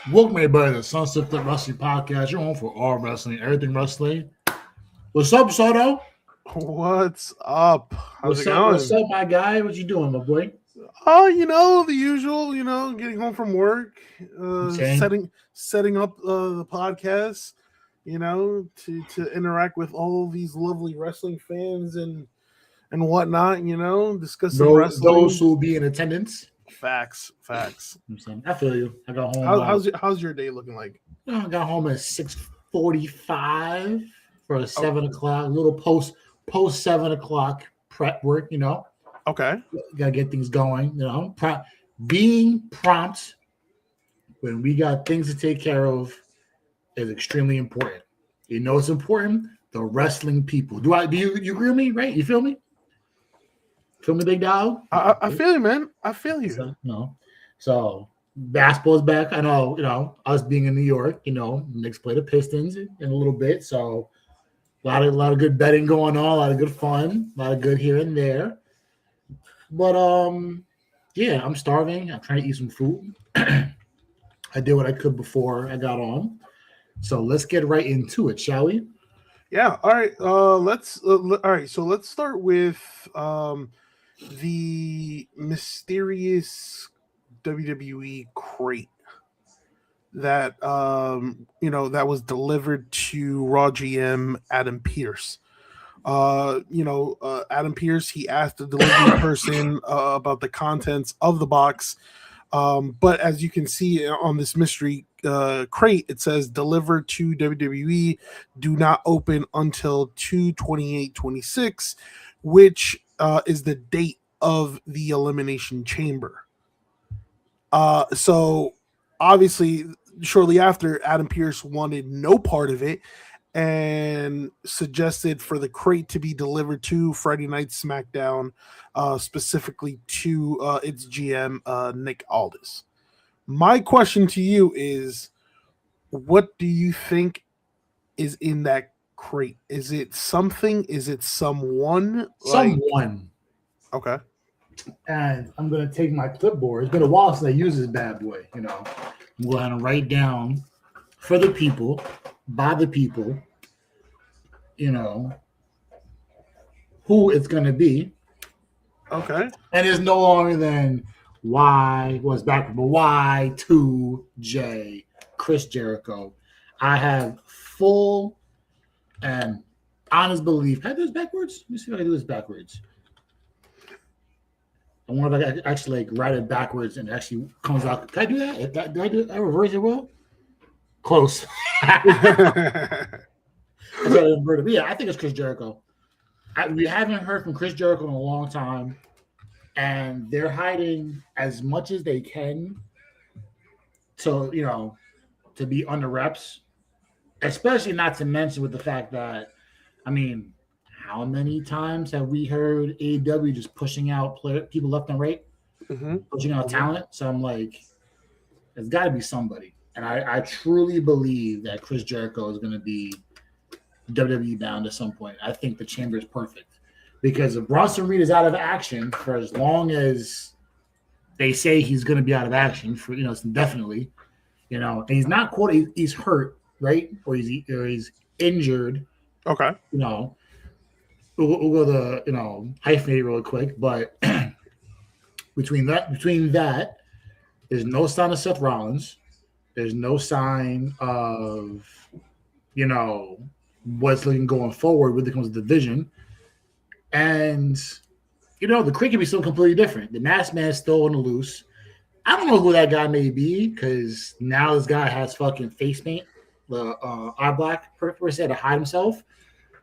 Welcome everybody to the Sunset Flip Wrestling Podcast. You're home for all wrestling, everything wrestling. What's up, Soto? What's up? How's it What's going? up, my guy? What you doing, my boy? Oh, the usual. Getting home from work, Okay. setting up the podcast. To interact with all these lovely wrestling fans and whatnot. Discuss some Those wrestling. who will be in attendance. Facts. I'm saying, I feel you. I got home. How's your day looking like? I got home at 6:45 for a Oh, 7 o'clock. Little post 7 o'clock prep work. okay. Gotta get things going. Being prompt when we got things to take care of is extremely important. You know it's important? The wrestling people. Do you agree with me, right? You feel me? Feel me, big dog? I feel you, man. I feel you. So, so basketball's back. I know, us being in New York, Knicks play the Pistons in a little bit. So a lot of good betting going on, a lot of good fun, a lot of good here and there. But yeah, I'm starving. I'm trying to eat some food. I did what I could before I got on. So let's get right into it, shall we? Yeah. All right. All right. So let's start with the mysterious WWE crate that was delivered to Raw GM Adam Pierce. Adam Pierce, he asked the delivery person about the contents of the box. But as you can see on this mystery crate, it says delivered to WWE, do not open until 2/28/26, which is the date of the Elimination Chamber. So obviously, shortly after, Adam Pierce wanted no part of it and suggested for the crate to be delivered to Friday Night SmackDown, specifically to its GM, Nick Aldis. My question to you is, what do you think is in that crate? Is it something? Is it someone? Someone. Okay. And I'm gonna take my clipboard. It's been a while since I used this bad boy. I'm going to write down for the people, by the people, who it's gonna be. Okay. And it's no longer than Y2J Chris Jericho. I have full and honest belief. Can I do this backwards? Let me see if I can do this backwards. I wonder if I can actually write it backwards and it actually comes out. Can I do that? Did I do it? I reverse it well? Close. That's what I inverted. But yeah, I think it's Chris Jericho. We haven't heard from Chris Jericho in a long time, and they're hiding as much as they can to be under reps, especially not to mention with the fact that, how many times have we heard AEW just pushing out people left and right, pushing out talent? So I'm like, there's got to be somebody. And I truly believe that Chris Jericho is going to be WWE bound at some point. I think the chamber is perfect because if Bronson Reed is out of action for as long as they say he's going to be out of action for indefinitely, and he's not quote he's hurt, right, or he's injured. Okay. We'll go the hyphenate real quick, but between that, there's no sign of Seth Rollins. There's no sign of what's looking going forward when it comes to the division. And, the crate can be something completely different. The masked man is still on the loose. I don't know who that guy may be because now this guy has fucking face paint, the eye black per se to hide himself.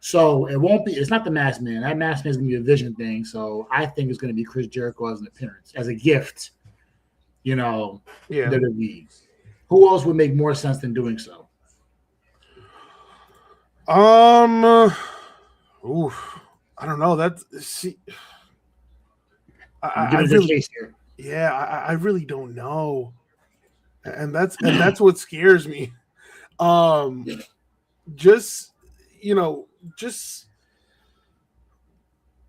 So it's not the masked man. That masked man is going to be a vision thing. So I think it's going to be Chris Jericho as an appearance, as a gift, WWE. Who else would make more sense than doing so? I don't know. I really, yeah, I really don't know, and that's what scares me. Just just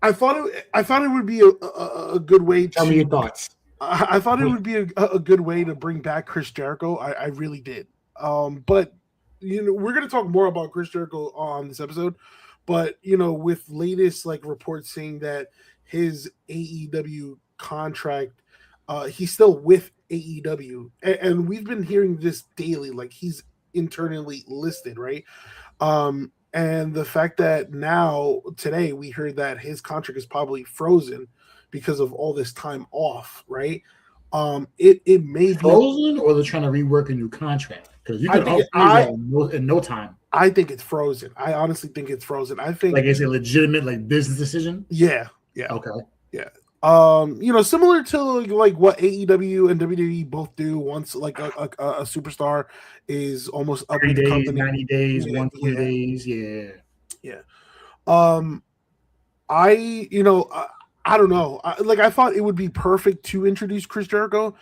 I thought it would be a good way to tell me your thoughts. I thought it would be a good way to bring back Chris Jericho. I really did. But we're gonna talk more about Chris Jericho on this episode. But with latest like reports saying that his AEW contract, he's still with AEW, and we've been hearing this daily. Like he's internally listed, right? And the fact that now today we heard that his contract is probably frozen because of all this time off, right? It may be frozen, or they're trying to rework a new contract because you I can think upgrade that in no time. I think it's frozen. I honestly think it's frozen. I think like it's a legitimate like business decision. Yeah. Okay. Yeah. Similar to like what AEW and WWE both do once like a superstar is almost up 30 with the days, company. 90 days, 120 days. Yeah. I don't know. I thought it would be perfect to introduce Chris Jericho.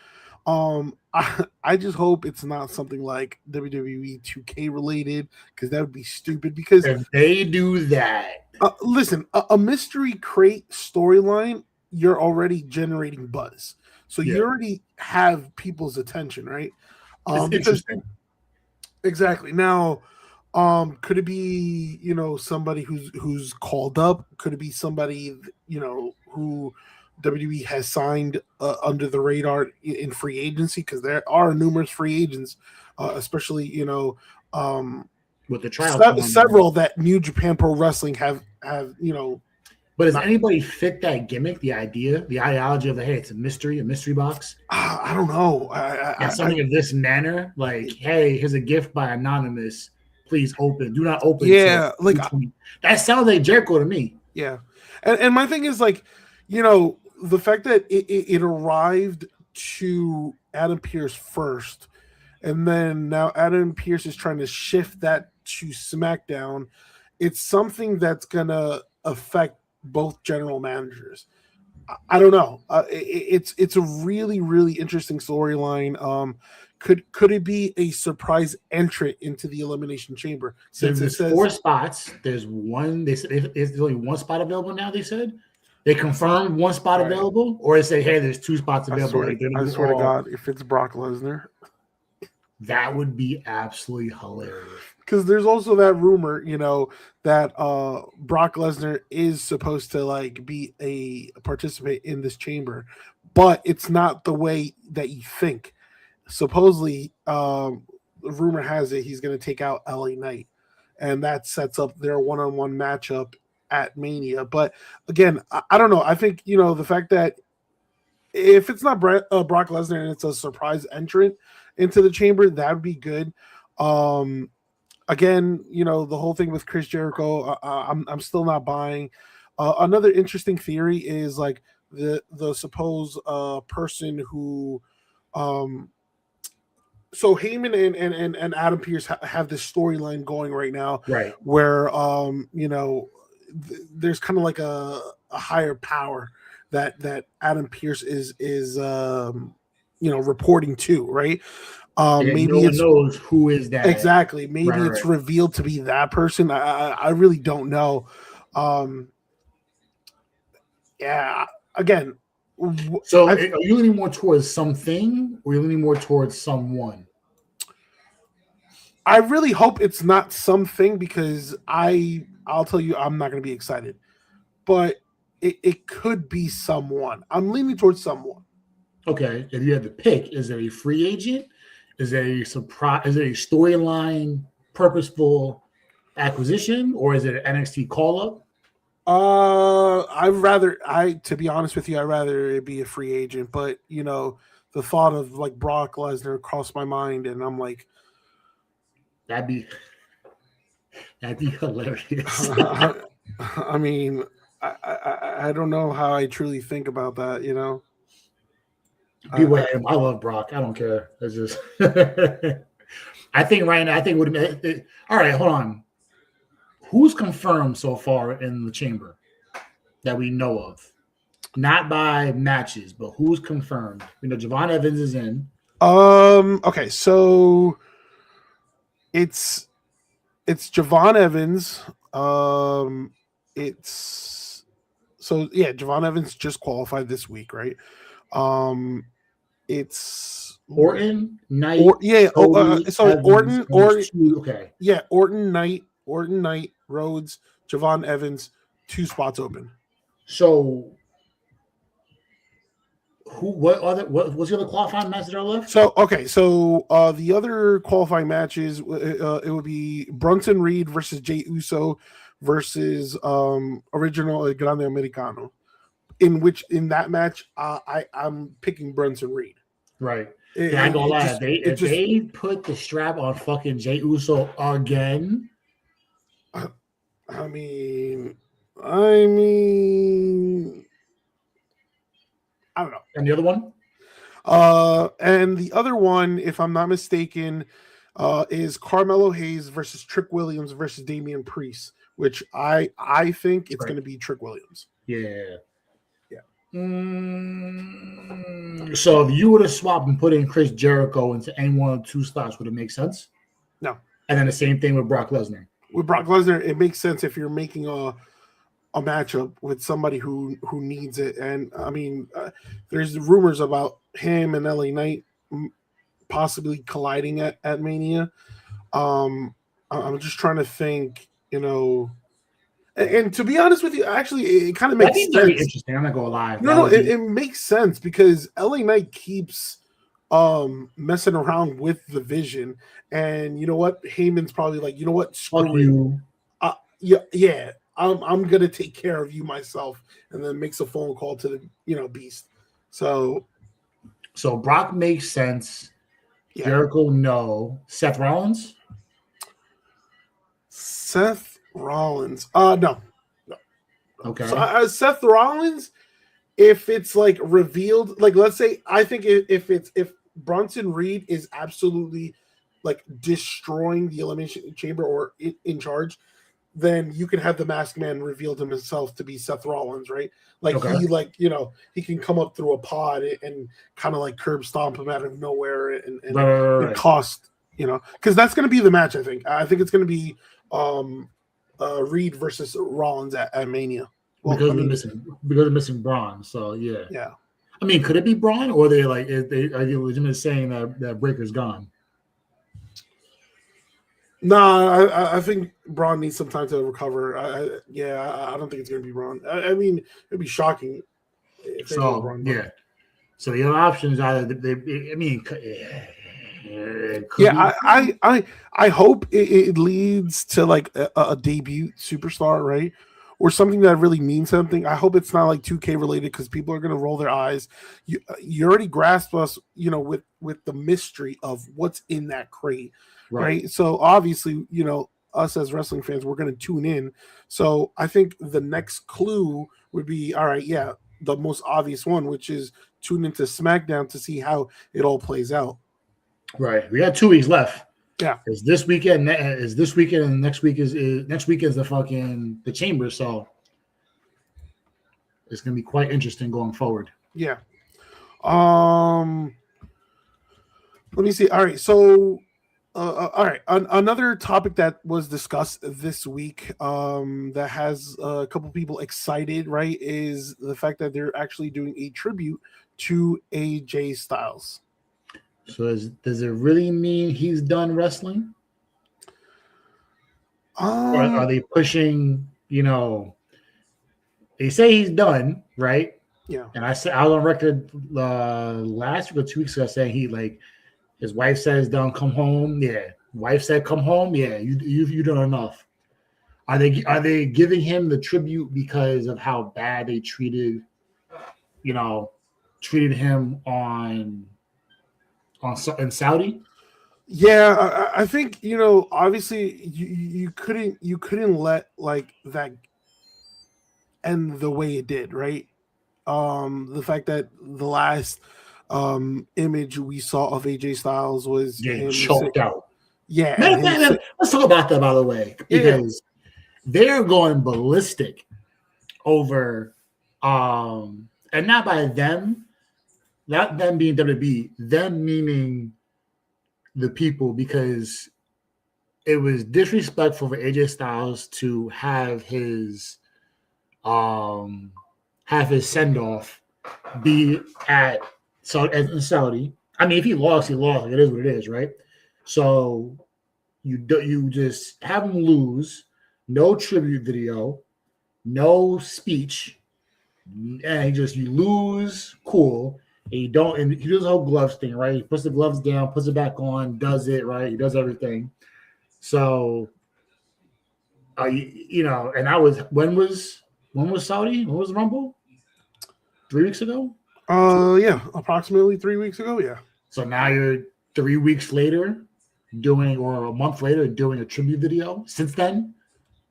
I just hope it's not something like WWE 2K related because that would be stupid. Because if they do that, listen, a mystery crate storyline, you're already generating buzz, so you already have people's attention, right? It's interesting. Exactly. Now, could it be somebody who's called up? Could it be somebody who WWE has signed under the radar in free agency? Because there are numerous free agents, especially with the trial several that New Japan Pro Wrestling have. But does anybody fit that gimmick? The ideology of hey, it's a mystery box. I don't know. Something of this manner, like, hey, here's a gift by anonymous. Please open. Do not open. Yeah, like that sounds like Jericho to me. Yeah, and my thing is like, the fact that it arrived to Adam Pearce first, and then now Adam Pearce is trying to shift that to SmackDown. It's something that's gonna affect both general managers. I don't know. It's a really, really interesting storyline. Could it be a surprise entrant into the Elimination Chamber? Since there's 4 spots, there's one. They said there's only 1 spot available now. They said they confirmed 1 spot available, or they say, hey, there's 2 spots available. I swear to God, if it's Brock Lesnar, that would be absolutely hilarious. Because there's also that rumor, that Brock Lesnar is supposed to like be a participant in this chamber, but it's not the way that you think. Supposedly, rumor has it he's going to take out LA Knight, and that sets up their one-on-one matchup at Mania. But again, I don't know. I think the fact that if it's not Brock Lesnar and it's a surprise entrant into the chamber, that would be good. Again, the whole thing with Chris Jericho, I'm still not buying. Another interesting theory is like the supposed person who, so Heyman and Adam Pearce have this storyline going right now, right? Where there's kind of like a higher power that Adam Pearce is reporting to, right? Maybe no one knows who is that exactly. Maybe it's revealed to be that person. I really don't know. Yeah. Again. So, are you leaning more towards something, or are you leaning more towards someone? I really hope it's not something, because I'll tell you, I'm not going to be excited. But it could be someone. I'm leaning towards someone. Okay. If you had to pick, is it a free agent? Is it a surprise? Is it a storyline, purposeful acquisition, or is it an NXT call up? To be honest with you, I'd rather it be a free agent. But the thought of like Brock Lesnar crossed my mind, and I'm like, that'd be hilarious. I mean, I don't know how I truly think about that. I love Brock. I don't care. It's just I think right now, all right, hold on. Who's confirmed so far in the chamber that we know of? Not by matches, but who's confirmed? Javon Evans is in. Okay, so it's Javon Evans. Javon Evans just qualified this week, right? It's Orton, Knight, Cody, sorry, Evans, and there's two. Okay. Yeah, Orton, Knight, Rhodes, Javon Evans, 2 spots open. So what's the other qualifying match that are left? So the other qualifying matches, it would be Brunson Reed versus Jey Uso versus original Grande Americano. In that match, I'm picking Brunson Reed. Right. Yeah, I ain't gonna lie. If they put the strap on fucking Jey Uso again, I mean, I don't know. And the other one? And the other one, if I'm not mistaken, is Carmelo Hayes versus Trick Williams versus Damian Priest, which I think it's going to be Trick Williams. Yeah. So if you would have swapped and put in Chris Jericho into any one of the 2 slots, would it make sense? No. And then the same thing with Brock Lesnar. With Brock Lesnar, it makes sense if you're making a matchup with somebody who needs it. And I mean, there's rumors about him and LA Knight possibly colliding at Mania. I'm just trying to think, and to be honest with you, actually, it kind of makes sense. Very interesting. I'm not gonna lie. No, it makes sense because LA Knight keeps messing around with the Vision, and you know what? Heyman's probably like, you know what? Screw you. Yeah. I'm gonna take care of you myself, and then makes a phone call to the Beast. So Brock makes sense. Yeah. Jericho, no. Seth Rollins. No. Okay. So Seth Rollins, if it's like revealed, like let's say, I think if Bronson Reed is absolutely like destroying the Elimination Chamber or in charge, then you can have the Masked Man revealed himself to be Seth Rollins, right? Like he can come up through a pod and kind of like curb stomp him out of nowhere and cost, because that's going to be the match. I think it's going to be Reed versus Rollins at Mania. Well, because they're missing Braun. So yeah. Yeah. I mean, could it be Braun, or are they legitimately saying that Breaker's gone? No, I think Braun needs some time to recover. I don't think it's going to be Braun. I mean, it'd be shocking if they were Braun. Yeah. So the other option is either I hope it leads to like a debut superstar, right? Or something that really means something. I hope it's not like 2K related because people are going to roll their eyes. You already grasp us, with the mystery of what's in that crate, right? So obviously, us as wrestling fans, we're going to tune in. So I think the next clue would be, all right, yeah, the most obvious one, which is tune into SmackDown to see how it all plays out. Right. We got 2 weeks left. Yeah. It's this weekend, and next week is the Chamber. So it's going to be quite interesting going forward. Yeah. Let me see. All right. So, all right. Another topic that was discussed this week, that has a couple people excited, right, is the fact that they're actually doing a tribute to AJ Styles. So does it really mean he's done wrestling? Or are they pushing, they say he's done, right? Yeah. And I was on record last week or 2 weeks ago saying his wife says done, come home. Yeah. Wife said come home. Yeah, you've done enough. Are they giving him the tribute because of how bad they treated him in Saudi? Yeah, I think obviously you couldn't let like that end the way it did, right? The fact that the last image we saw of AJ Styles was getting choked out. Yeah, let's talk about that, by the way, because they're going ballistic over, and not by them. Not them being WWE, them meaning the people, because it was disrespectful for AJ Styles to have his send off be at in Saudi. I mean, if he lost, he lost. It is what it is, right? So you just have him lose, no tribute video, no speech, and you lose, cool. And you don't, and he does the whole gloves thing, right? He puts the gloves down, puts it back on, does it right. He does everything. So, and I was when was Saudi? When was the Rumble? 3 weeks ago. Yeah, approximately 3 weeks ago. Yeah. So now you're 3 weeks later doing, or a month later doing a tribute video. Since then,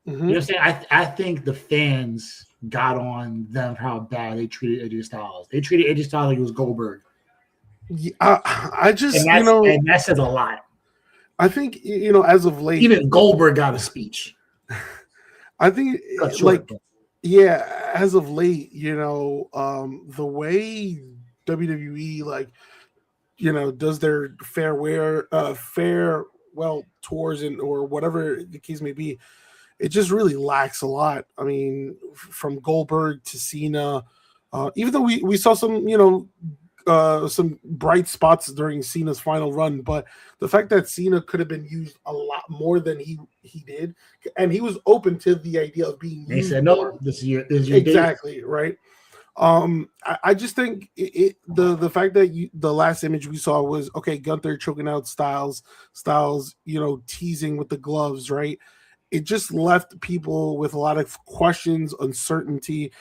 you know what I'm saying? I think the fans got on them for how bad they treated AJ Styles. They treated AJ Styles like he was Goldberg. Yeah, I just and that says a lot. I think as of late, even Goldberg got a speech. I think as of late, the way WWE does their farewell tours and or whatever the case may be, it just really lacks a lot. I mean, from Goldberg to Cena, even though we saw some bright spots during Cena's final run, but the fact that Cena could have been used a lot more than he did, and he was open to the idea of being used. He said, "No, this is your exactly date." Right. I just think the fact that the last image we saw was Gunther choking out Styles, teasing with the gloves, right? It just left people with a lot of questions, uncertainty.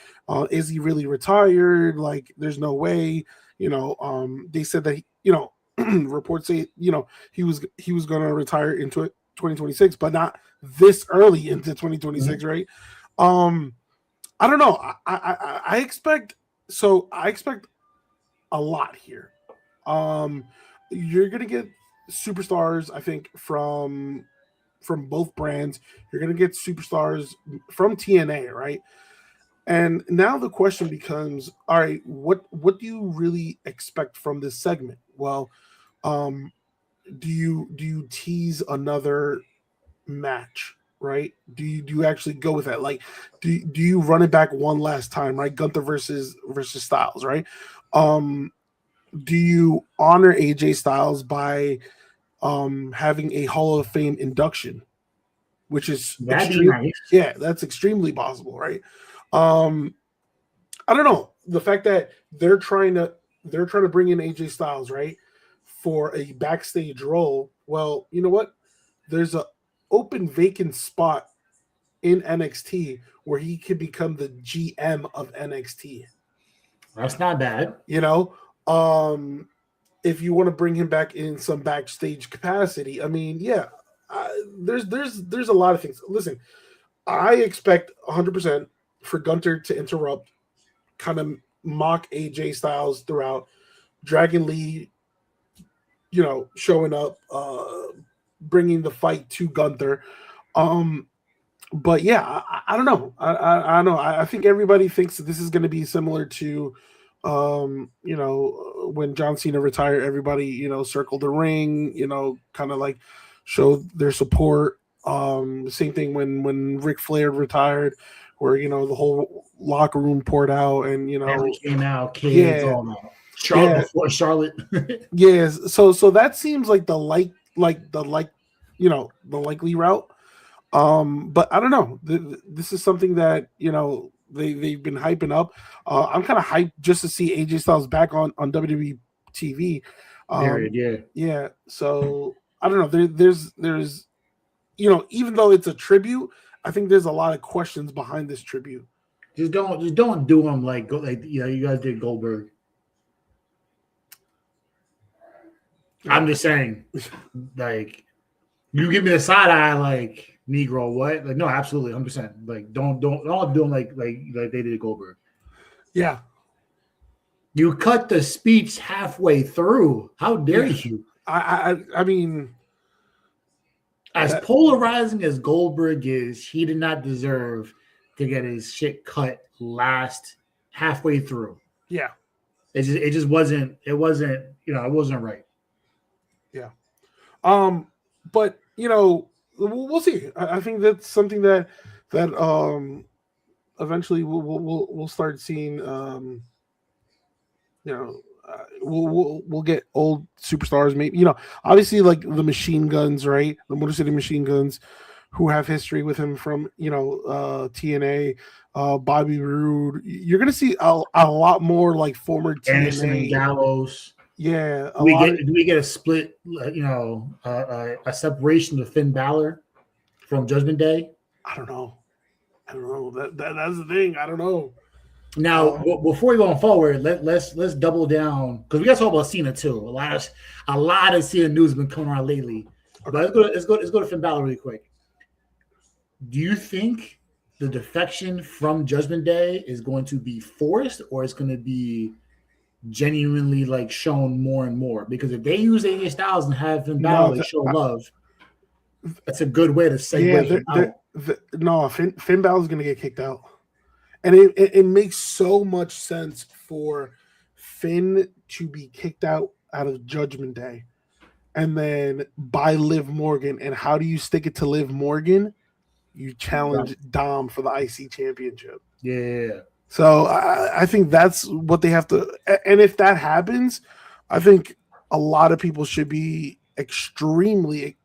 Is he really retired? Like, there's no way. They said that reports say he was going to retire into 2026, but not this early into 2026, right? I don't know. I expect a lot here. You're gonna get superstars, I think, from both brands. You're gonna get superstars from TNA, right? And now the question becomes, all right, what do you really expect from this segment? Well, do you tease another match, right? Do you actually go with that? Like, do you run it back one last time, right? Gunther versus Styles, right? Do you honor AJ Styles by having a Hall of Fame induction, which is nice. Yeah, that's extremely possible, right? I don't know. The fact that they're trying to bring in AJ Styles, right, for a backstage role. Well, you know what? There's a open vacant spot in NXT where he could become the GM of NXT. That's not bad. If you want to bring him back in some backstage capacity, I mean, yeah, there's a lot of things. Listen, I expect 100% for Gunther to interrupt, kind of mock AJ Styles throughout, Dragon Lee, showing up, bringing the fight to Gunther. But yeah, I don't know. I don't know. I think everybody thinks that this is going to be similar to, when John Cena retired, everybody, circled the ring, kind of like showed their support. Same thing when Ric Flair retired, where, the whole locker room poured out and, everyone came out, kids, all that. Charlotte before Charlotte. Yes. So that seems like the likely route. But I don't know. This is something that they've been hyping up. I'm kind of hyped just to see AJ Styles back on WWE TV. Yeah. So I don't know. There's even though it's a tribute, I think there's a lot of questions behind this tribute. Just don't do them like you guys did Goldberg. I'm just saying, like, you give me a side eye, like, Negro, what? Like, no, absolutely, 100%. Like, don't do them like they did Goldberg. Yeah. You cut the speech halfway through. How dare you? I mean, as polarizing as Goldberg is, he did not deserve to get his shit cut last halfway through. Yeah. It just wasn't. It wasn't. It wasn't right. Yeah. But we'll see. I think that's something that eventually we'll start seeing you know, we'll get old superstars. Maybe obviously like the Machine Guns, right? The Motor City Machine Guns, who have history with him from TNA, Bobby Roode. You're gonna see a lot more like former Anderson and TNA. Gallows. Yeah, Do we get a split? A separation of Finn Balor from Judgment Day? I don't know. That's the thing. I don't know. Now, before we go forward, let's double down because we got to talk about Cena too. A lot of Cena news has been coming around lately. But let's go to Finn Balor really quick. Do you think the defection from Judgment Day is going to be forced, or it's going to be genuinely like shown more and more? Because if they use AJ Styles and have Finn Balor show love, that's a good way to segue him out. Finn Balor's going to get kicked out. And it makes so much sense for Finn to be kicked out of Judgment Day and then by Liv Morgan. And how do you stick it to Liv Morgan? You challenge Dom for the IC championship. Yeah. So I think that's what they have to. And if that happens, I think a lot of people should be extremely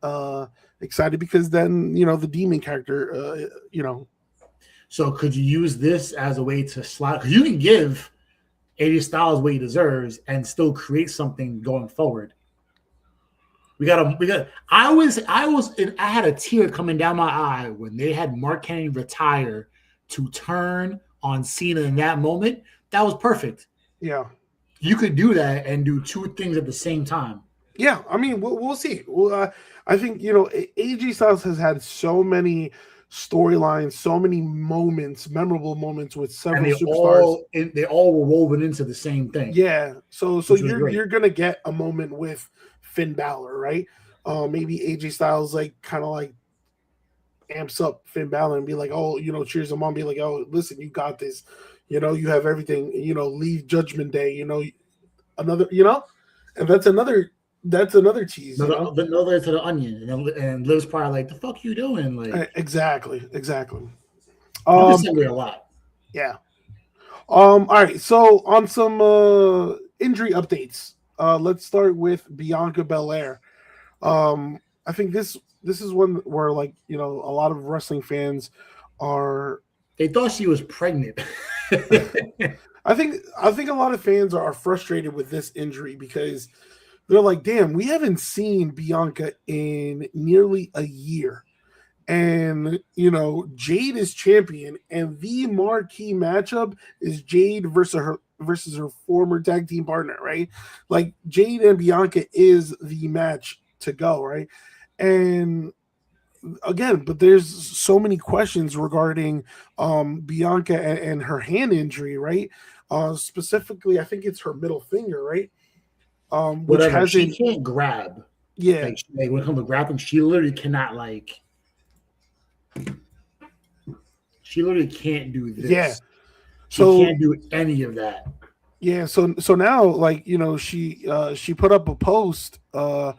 excited because then, the demon character, So could you use this as a way to slide? Because you can give AJ Styles what he deserves and still create something going forward. I had a tear coming down my eye when they had Mark Henry retire to turn on Cena in that moment. That was perfect. Yeah. You could do that and do two things at the same time. Yeah. I mean, we'll see. Well, I think, AJ Styles has had so many storylines, so many moments, memorable moments with several superstars. They all were woven into the same thing. Yeah. So you're gonna get a moment with Finn Balor, right? Maybe AJ Styles kind of amps up Finn Balor and be like, oh, cheers him on, be like, oh, listen, you got this. You have everything. Leave Judgment Day. Another. And that's another tease. Another to the onion, and Liv's probably like, the fuck you doing? Like exactly. I'm just saying a lot. Yeah. All right. So on some injury updates, let's start with Bianca Belair. I think this is one where a lot of wrestling fans are. They thought she was pregnant. I think a lot of fans are frustrated with this injury because they're like, damn, we haven't seen Bianca in nearly a year. And, Jade is champion, and the marquee matchup is Jade versus her former tag team partner, right? Like, Jade and Bianca is the match to go, right? And again, but there's so many questions regarding Bianca and her hand injury, right? Specifically, I think it's her middle finger, right? Which she can't grab. Yeah. Like when it comes to grappling, she literally cannot she literally can't do this. Yeah. She can't do any of that. Yeah. So now, she put up a post, the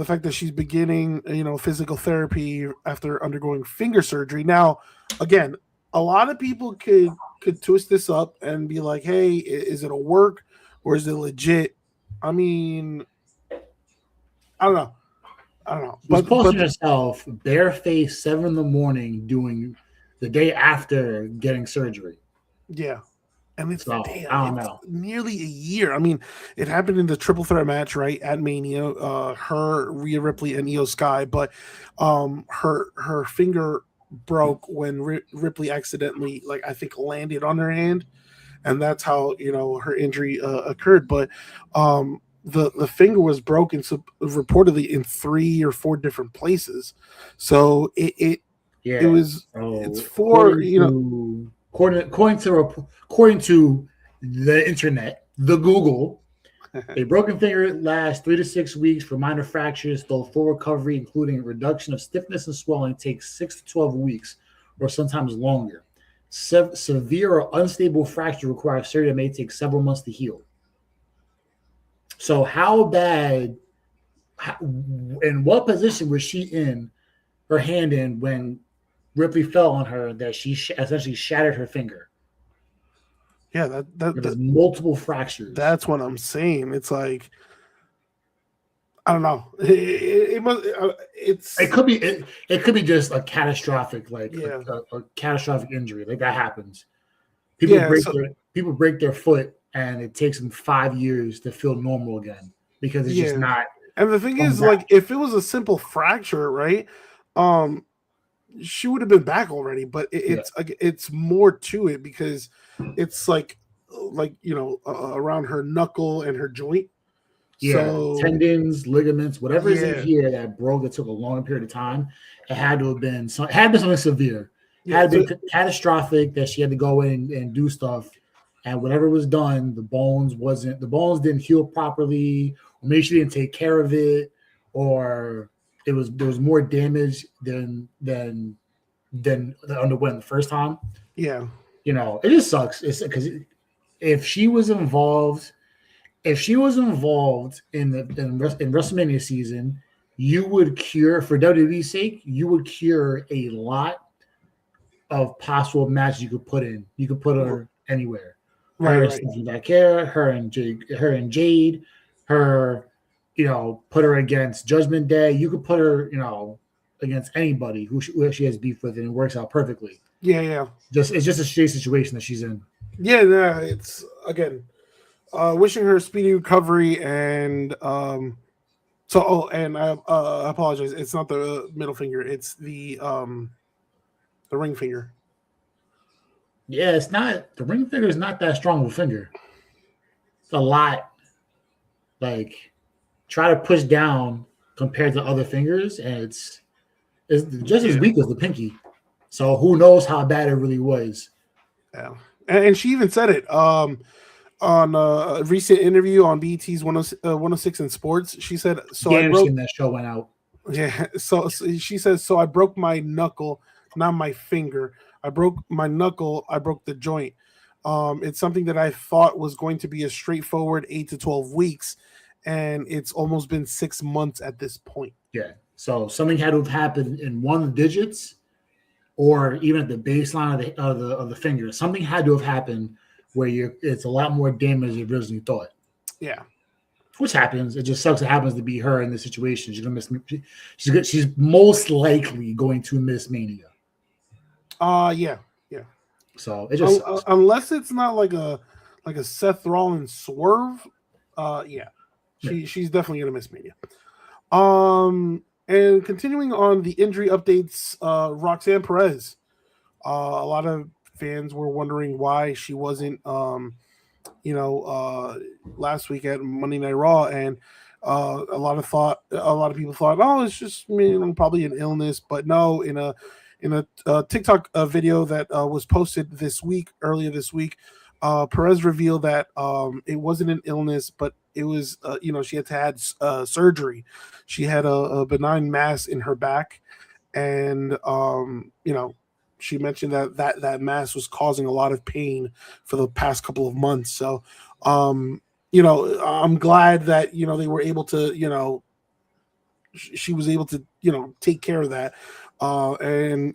fact that she's beginning, physical therapy after undergoing finger surgery. Now, again, a lot of people could twist this up and be like, hey, is it a work or is it legit? I mean, I don't know. She's posting herself barefaced 7 a.m. doing the day after getting surgery. Yeah. And it's I don't know. Nearly a year. I mean, it happened in the triple threat match, right? At Mania, her, Rhea Ripley, and Io Sky, but her finger broke when Ripley accidentally, I think, landed on her hand. And that's how, her injury occurred. But the finger was broken reportedly in 3 or 4 different places. So it's for, according to the internet, the Google, a broken finger lasts 3 to 6 weeks for minor fractures, though full recovery, including reduction of stiffness and swelling, takes 6 to 12 weeks or sometimes longer. Severe or unstable fracture requires surgery that may take several months to heal. So how bad and what position was she in, her hand in, when Ripley fell on her that she essentially shattered her finger? Yeah, There's multiple fractures. that's what I'm saying. It's like, I don't know. It must. It could be it could be just a catastrophic Yeah. a catastrophic injury like that happens. Yeah. People break their foot and it takes them 5 years to feel normal again because it's just Yeah. not And the thing coming is, back. like, if it was a simple fracture, right? Um, she would have been back already. But Yeah. it's more to it because it's like around her knuckle and her joint. Yeah, So tendons, ligaments, whatever is in yeah, here that broke that took a long period of time, it had to have been something severe. yeah. Had So been catastrophic that she had to go in and do stuff, and whatever was done, the bones didn't heal properly, or maybe she didn't take care of it, or there was more damage than underwent the first time. yeah, It just sucks. It's because if she was involved if she was involved in WrestleMania season, you would cure for WWE's sake. You would cure a lot of possible matches you could put in. You could put her anywhere. Her and right. Stephanie Becker, her and Jade, her, put her against Judgment Day. You could put her, against anybody who she has beef with, and it works out perfectly. Yeah. It's just a shitty situation that she's in. Yeah, no, it's again. Wishing her speedy recovery and and I apologize. It's not the middle finger. It's the ring finger. Yeah, it's not the ring finger is not that strong of a finger. It's a lot. Like try to push down compared to other fingers, and it's just as weak as the pinky. So who knows how bad it really was? Yeah, and she even said it. On a recent interview on BET's 106 in Sports, she said, "So I broke." That show went out. Yeah, so she says, "So I broke my knuckle, not my finger. I broke my knuckle. I broke the joint. It's something that I thought was going to be a straightforward 8 to 12 weeks, and it's almost been 6 months at this point." Yeah. So something had to have happened in one of the digits, or even at the baseline of the finger. Something had to have happened where it's a lot more damage than you originally thought. Yeah. Which happens. It just sucks. It happens to be her in this situation. She's gonna miss. She's most likely going to miss Mania. Yeah. So it just unless it's not like a Seth Rollins swerve. Yeah. She's definitely gonna miss Mania. And continuing on the injury updates, Roxanne Perez. A lot of fans were wondering why she wasn't, last week at Monday Night Raw, and a lot of people thought, oh, it's just probably an illness, but no. In a TikTok video that was posted earlier this week, Perez revealed that it wasn't an illness, but it was she had to have surgery. She had a benign mass in her back, and she mentioned that mass was causing a lot of pain for the past couple of months. So, I'm glad that they were able to she was able to take care of that, and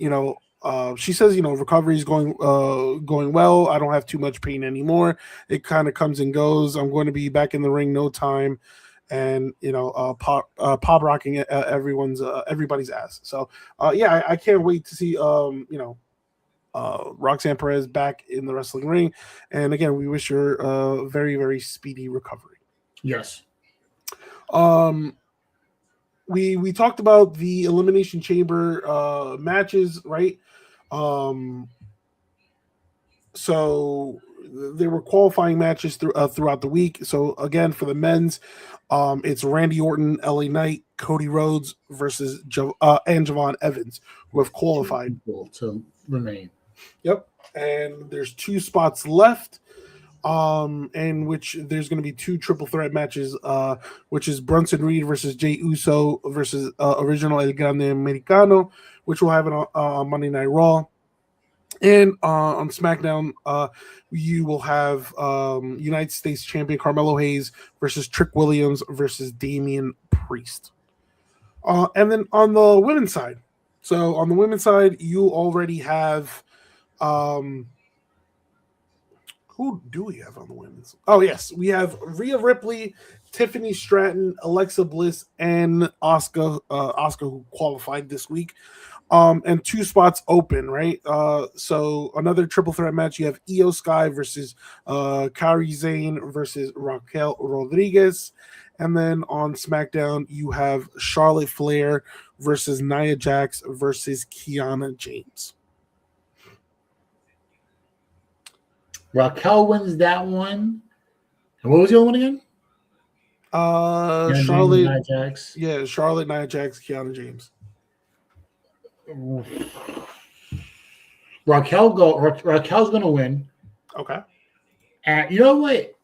she says recovery is going well. I don't have too much pain anymore. It kind of comes and goes. I'm going to be back in the ring no time, and pop rocking everybody's ass. So I can't wait to see Roxanne Perez back in the wrestling ring, and again we wish her a very, very speedy recovery. Yes. We talked about the Elimination Chamber matches, right? So there were qualifying matches throughout the week. So again, for the men's, it's Randy Orton, LA Knight, Cody Rhodes versus and Javon Evans, who have qualified to remain. Yep, and there's 2 spots left. In which there's going to be 2 triple threat matches, which is Brunson Reed versus Jey Uso versus Original El Grande Americano, which will happen on Monday Night Raw. And on SmackDown, you will have United States Champion Carmelo Hayes versus Trick Williams versus Damian Priest. And then on the women's side, you already have Who do we have on the women's? Oh, yes. We have Rhea Ripley, Tiffany Stratton, Alexa Bliss, and Asuka, who qualified this week. And 2 spots open, right? So another triple threat match. You have Io Sky versus Kairi Sane versus Raquel Rodriguez. And then on SmackDown, you have Charlotte Flair versus Nia Jax versus Kiana James. Raquel wins that one. And what was the other one again? Charlotte, Nia Jax. Yeah, Charlotte, Nia Jax, Kiana James. Raquel's gonna win. Okay. And you know what?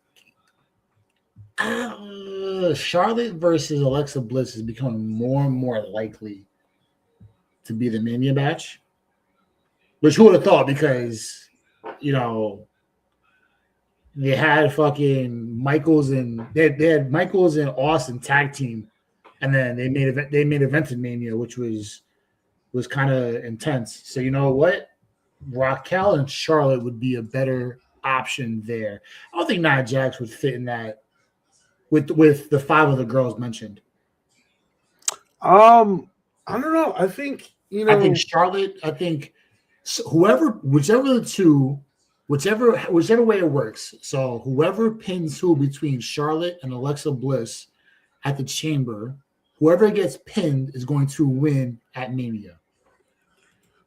Charlotte versus Alexa Bliss is becoming more and more likely to be the Mania match. Which who would have thought? Because they had fucking Michaels and they had Michaels and Austin tag team, and then they made event in Mania, which was kind of intense. So you know what? Raquel and Charlotte would be a better option there. I don't think Nia Jax would fit in that with the 5 other girls mentioned. I don't know. I think I think Charlotte. I think whichever way it works. So whoever pins who between Charlotte and Alexa Bliss at the Chamber, whoever gets pinned is going to win at Mania.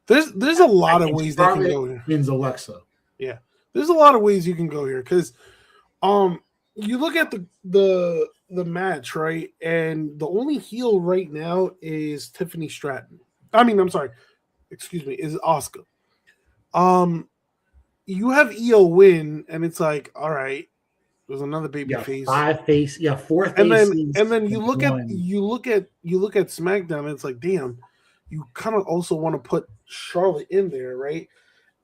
There's a lot of ways they can go here. Pins Alexa. Yeah, there's a lot of ways you can go here because, you look at the match, right, and the only heel right now is Tiffany Stratton. I'm sorry, excuse me, is Asuka. You have Io win, and it's like, all right, there's another baby face. 4 faces. And then you look at SmackDown, and it's like, damn, you kind of also want to put Charlotte in there, right?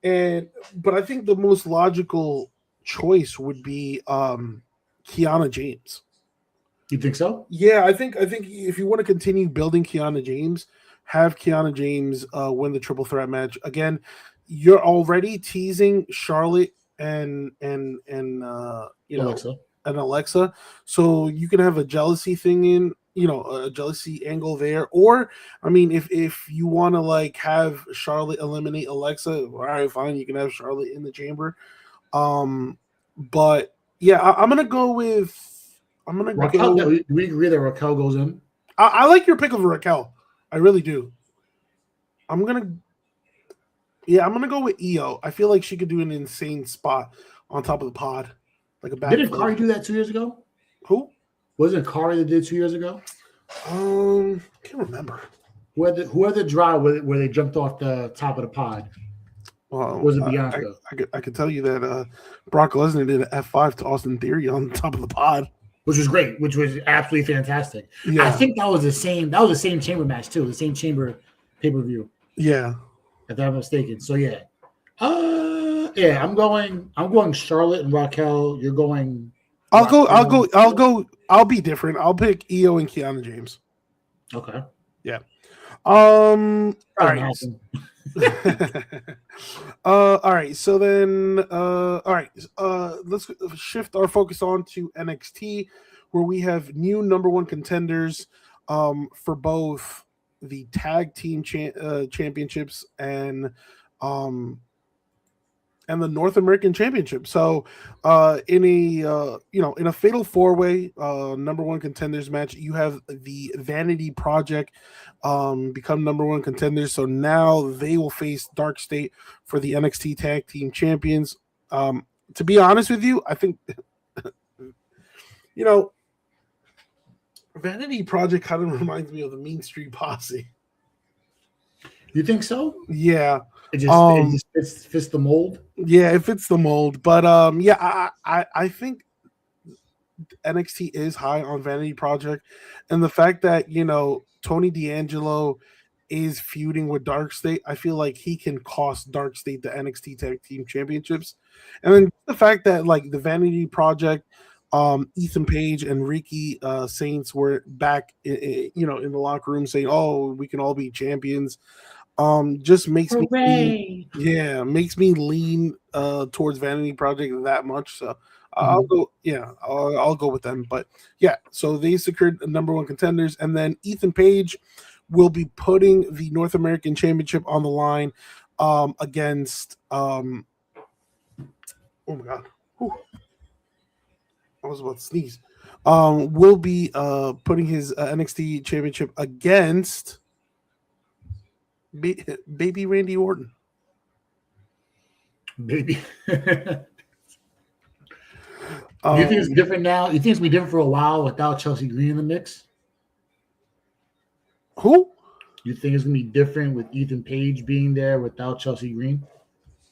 But I think the most logical choice would be Kiana James. You think so? Yeah, I think if you want to continue building Kiana James, have Kiana James win the triple threat match. Again, you're already teasing Charlotte and Alexa, so you can have a jealousy thing in, a jealousy angle there. Or if you want to like have Charlotte eliminate Alexa, all right, fine, you can have Charlotte in the Chamber. But yeah, I'm gonna go with Raquel. Do we agree that Raquel goes in? I like your pick of Raquel. I really do. I'm gonna go with Io. I feel like she could do an insane spot on top of the pod, like a back. Didn't Kari do that 2 years ago? Who? Wasn't it Kari that did 2 years ago? Can't remember. Who had the drive where they jumped off the top of the pod? Well, was it Bianca? I could tell you that Brock Lesnar did an F5 to Austin Theory on the top of the pod, which was great, which was absolutely fantastic. Yeah. I think that was the same chamber match too, the same chamber pay-per-view. Yeah, if I'm not mistaken. So yeah, I'm going Charlotte and Raquel. You're going. I'll be different. I'll pick Io and Kiana James. Okay. Yeah. All right. All right. So then, let's shift our focus on to NXT, where we have new number 1 contenders for both the tag team championships and the North American Championship. So in a fatal 4-way number 1 contenders match, you have the Vanity Project become number 1 contenders. So now they will face Dark State for the NXT Tag Team Champions. To be honest with you, I think Vanity Project kind of reminds me of the Mean Street Posse. You think so? Yeah. It just fits the mold. Yeah, it fits the mold. But I think NXT is high on Vanity Project, and the fact that Tony D'Angelo is feuding with Dark State, I feel like he can cost Dark State the NXT Tag Team Championships. And then the fact that like the Vanity Project, Ethan Page and Ricky Saints were back in the locker room saying, "Oh, we can all be champions." just makes me Hooray! makes me lean towards Vanity Project that much. So I'll go, I'll go with them. But yeah, so they secured the number one contenders, and then Ethan Page will be putting the North American Championship on the line against oh my god. Whew. I was about to sneeze. Will be putting his NXT championship against baby Randy Orton. Baby. Do you think it's different now? You think it's gonna be different for a while without Chelsea Green in the mix? Who? You think it's gonna be different with Ethan Page being there without Chelsea Green?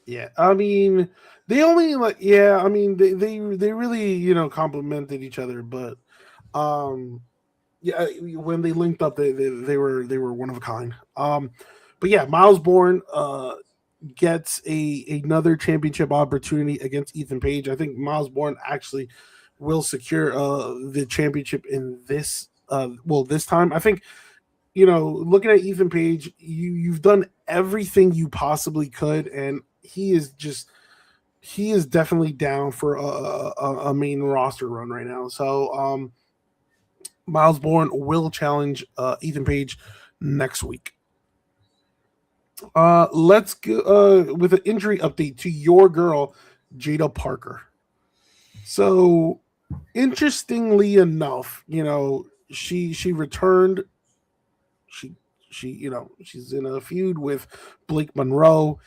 Yeah, I mean, they only like, yeah, I mean, they really complimented each other, but yeah, when they linked up, they were one of a kind. But yeah, Miles Bourne gets another championship opportunity against Ethan Page. I think Miles Bourne actually will secure the championship in this this time. I think looking at Ethan Page, you've done everything you possibly could, and he is definitely down for a main roster run right now. So Miles Bourne will challenge Ethan Page next week. Let's go with an injury update to your girl, Jada Parker. So, interestingly enough, she returned. She's in a feud with Blake Monroe,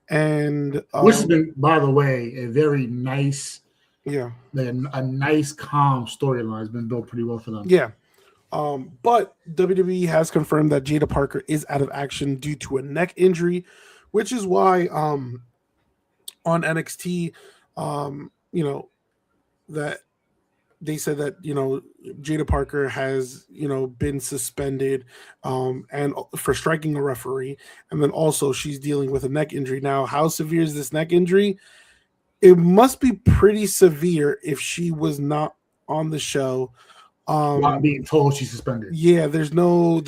and which has been, by the way, a very nice, a nice calm storyline. Has been built pretty well for them. Yeah. But WWE has confirmed that Jada Parker is out of action due to a neck injury, which is why on NXT, that they said that Jada Parker has been suspended and for striking a referee, and then also she's dealing with a neck injury. Now, how severe is this neck injury? It must be pretty severe if she was not on the show. Not being told she's suspended. Yeah, there's no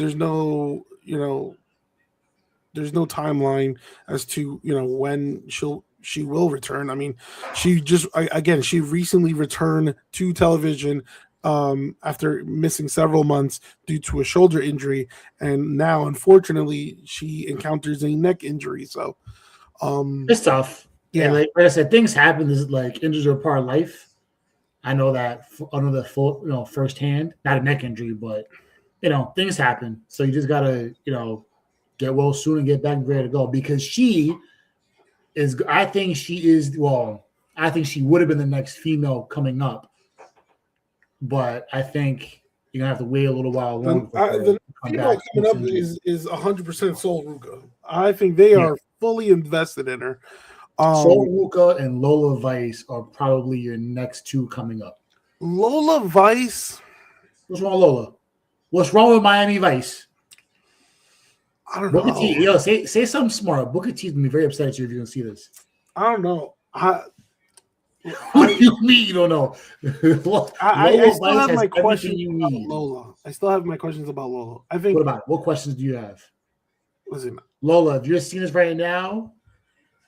timeline as to when she will return. I mean, she recently returned to television after missing several months due to a shoulder injury, and now unfortunately she encounters a neck injury. So it's tough. Yeah, and like I said, things happen. This is like injuries are part of life. I know that full, firsthand. Not a neck injury, but things happen. So you just gotta, get well soon and get back ready to go. Because she is, I think she is. Well, I think she would have been the next female coming up, but I think you're gonna have to wait a little while longer. The female coming up is 100% Sol Ruka. I think they are fully invested in her. Sol Ruka and Lola Vice are probably your next two coming up. Lola Vice? What's wrong with Lola? What's wrong with Miami Vice? I don't know. T, say something smart. Booker T's gonna be very upset at you if you're gonna see this. I don't know. What do you mean you don't know? I still have my questions about Lola. I still have my questions about Lola. I think. What questions do you have? Listen, Lola, if you're seeing this right now.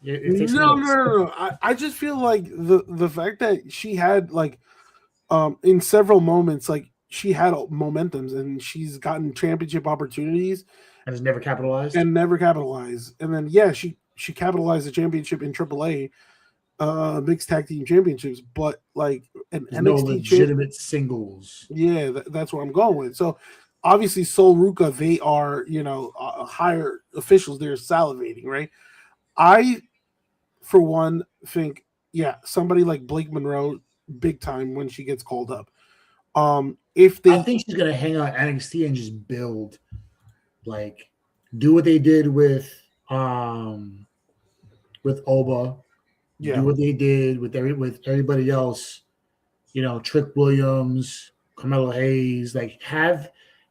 No. I just feel like the fact that she had in several moments she had momentums and she's gotten championship opportunities and has never capitalized. And then she capitalized the championship in AAA mixed tag team championships, but an NXT no legitimate singles. Yeah, that's what I'm going with. So obviously Sol Ruka, they are higher officials. They're salivating, right? I, for one, think somebody like Blake Monroe, big time when she gets called up. I think she's gonna hang out NXT and just build, do what they did with Oba, do what they did with everybody else, Trick Williams, Carmelo Hayes,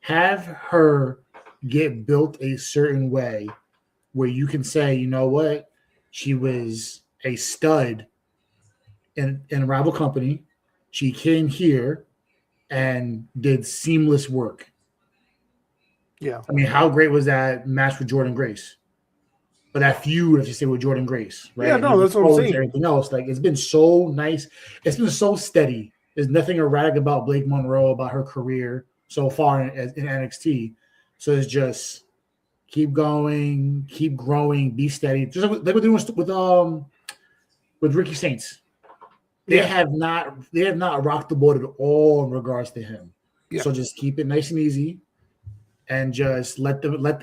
have her get built a certain way where you can say, you know what, she was a stud in a rival company. She came here and did seamless work. Yeah. I mean, how great was that match with Jordan Grace? But that feud, as you say, with Jordan Grace, right? Yeah, And no, then that's what I'm saying. everything else, like it's been so nice. It's been so steady. There's nothing erratic about Blake Monroe, about her career so far in NXT. So it's just keep going, keep growing, be steady. Just like they were doing with Ricky Saints. They have not rocked the boat at all in regards to him. Yeah. So just keep it nice and easy, and just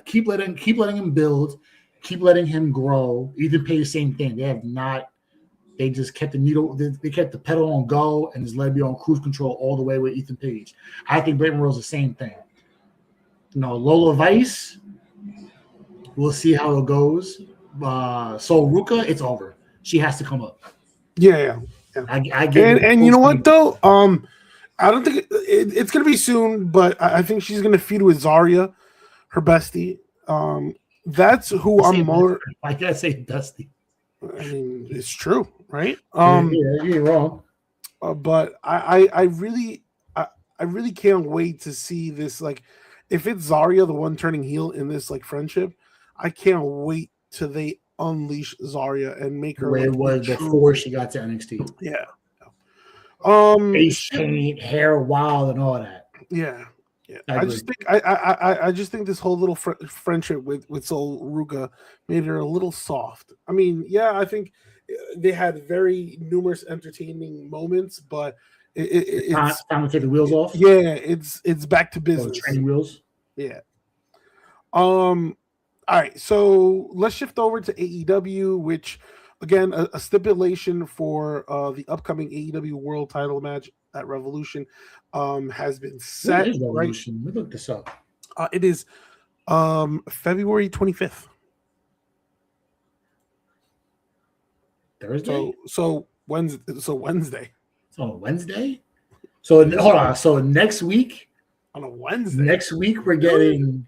keep letting him build, keep letting him grow. Ethan Page, same thing. They have not. They just kept the needle. They kept the pedal on go and just let it be on cruise control all the way with Ethan Page. I think Blake Monroe's the same thing. Lola Vice. We'll see how it goes. So Ruka, it's over. She has to come up. Yeah. I get it. And you know what though? I don't think it's gonna be soon, but I think she's gonna feud with Zarya, her bestie. That's who I'm more. I gotta say Dusty. I mean, it's true, right? You're wrong. But I really can't wait to see this. Like, if it's Zarya, the one turning heel in this like friendship, I can't wait till they unleash Zarya and make her the way like, it was before she got to NXT. Yeah. Face paint, hair wild, and all that. Yeah. I just think this whole little friendship with Sol Ruka made her a little soft. I mean, yeah, I think they had very numerous entertaining moments, but it's time to take the wheels off. Yeah, it's back to business. Training wheels. Yeah. All right, so let's shift over to AEW, which again a stipulation for the upcoming AEW World Title match at Revolution has been set. What is Revolution? Right? We looked this up. It is February 25th. Thursday. So Wednesday. So Wednesday. It's on a Wednesday. So hold on. So next week on a Wednesday. Next week we're getting.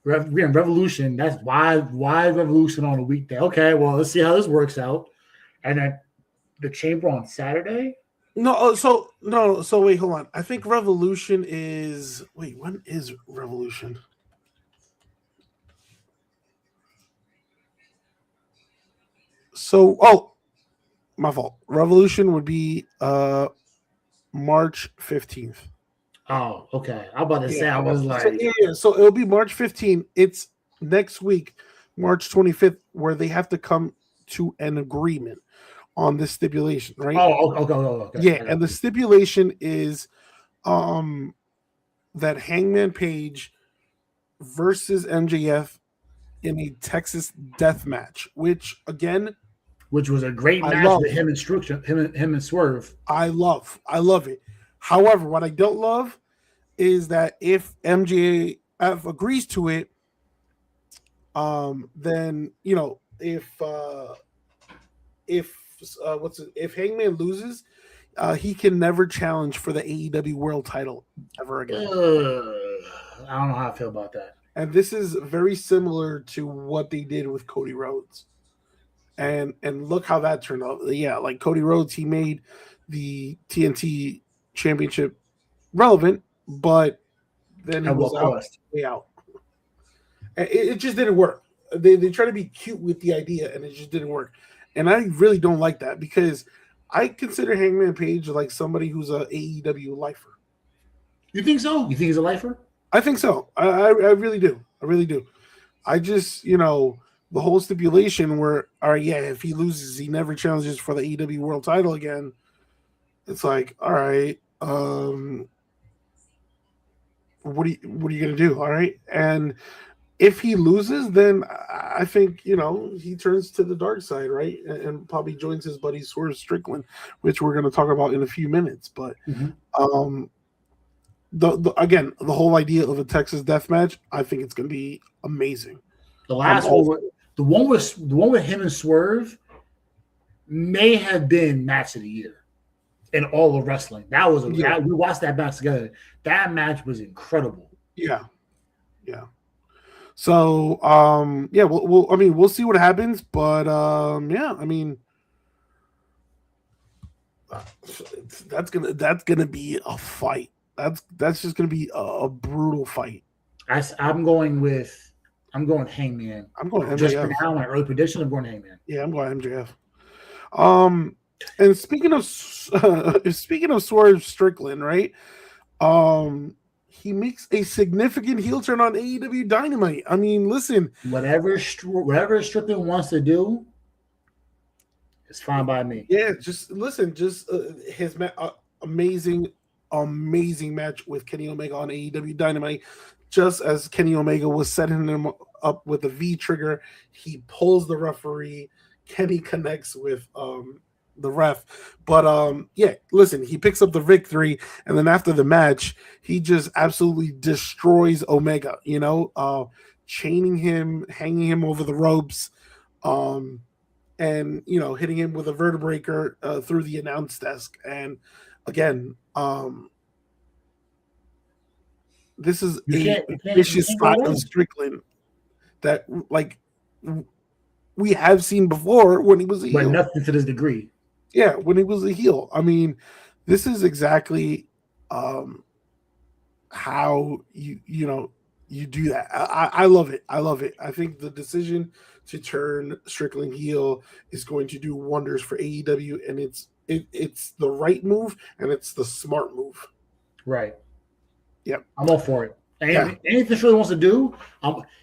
We're in Revolution. That's why Revolution on a weekday. Okay, well, let's see how this works out. And then the Chamber on Saturday. So wait, hold on. I think Revolution is. Wait, when is Revolution? So, my fault. Revolution would be March 15th. Oh, okay. I'm about to say, I was like... So it'll be March 15th. It's next week, March 25th, where they have to come to an agreement on this stipulation, right? Oh, okay. Yeah, and the stipulation is that Hangman Page versus MJF in a Texas death match, which was a great match with him and Swerve. I love it. However, what I don't love is that if MJF agrees to it, then if Hangman loses, he can never challenge for the AEW World Title ever again. I don't know how I feel about that. And this is very similar to what they did with Cody Rhodes. And look how that turned out. Yeah, like Cody Rhodes, he made the TNT Championship relevant, but then he was out. It just didn't work. They try to be cute with the idea, and it just didn't work. And I really don't like that because I consider Hangman Page like somebody who's a AEW lifer. You think so? You think he's a lifer? I think so. I really do. I really do. I just, the whole stipulation where, all right, yeah, if he loses, he never challenges for the AEW World Title again. It's like, all right, what are you gonna do? All right, and if he loses, then I think he turns to the dark side, right, and probably joins his buddy Swerve Strickland, which we're going to talk about in a few minutes. But the whole idea of a Texas death match, I think it's going to be amazing. The last one, the one with him and Swerve, may have been match of the year in all of wrestling. That was we watched that match together. That match was incredible. Yeah. So we'll see what happens, but that's gonna be a fight. That's just gonna be a brutal fight. I'm going with I'm going Hangman. I'm going Just for MJF. now, my early prediction, I'm going Hangman. Yeah, I'm going MJF. And speaking of Swerve Strickland, right? He makes a significant heel turn on AEW Dynamite. I mean, listen, Whatever Strickland wants to do, it's fine by me. yeah, just listen, just his amazing, amazing match with Kenny Omega on AEW Dynamite. Just as Kenny Omega was setting him up with a V trigger, he pulls the referee. Kenny connects with the ref. But yeah, listen, he picks up the victory, and then after the match, he just absolutely destroys Omega, chaining him, hanging him over the ropes, and hitting him with a vertebraker through the announce desk. And again, this is a vicious style of Strickland that we have seen before when he was a heel. But nothing to this degree. Yeah, when he was a heel. I mean, this is exactly how you do that. I love it. I love it. I think the decision to turn Strickland heel is going to do wonders for AEW, and it's the right move and it's the smart move. Right. Yep. I'm all for it. Anything Shirley wants to do,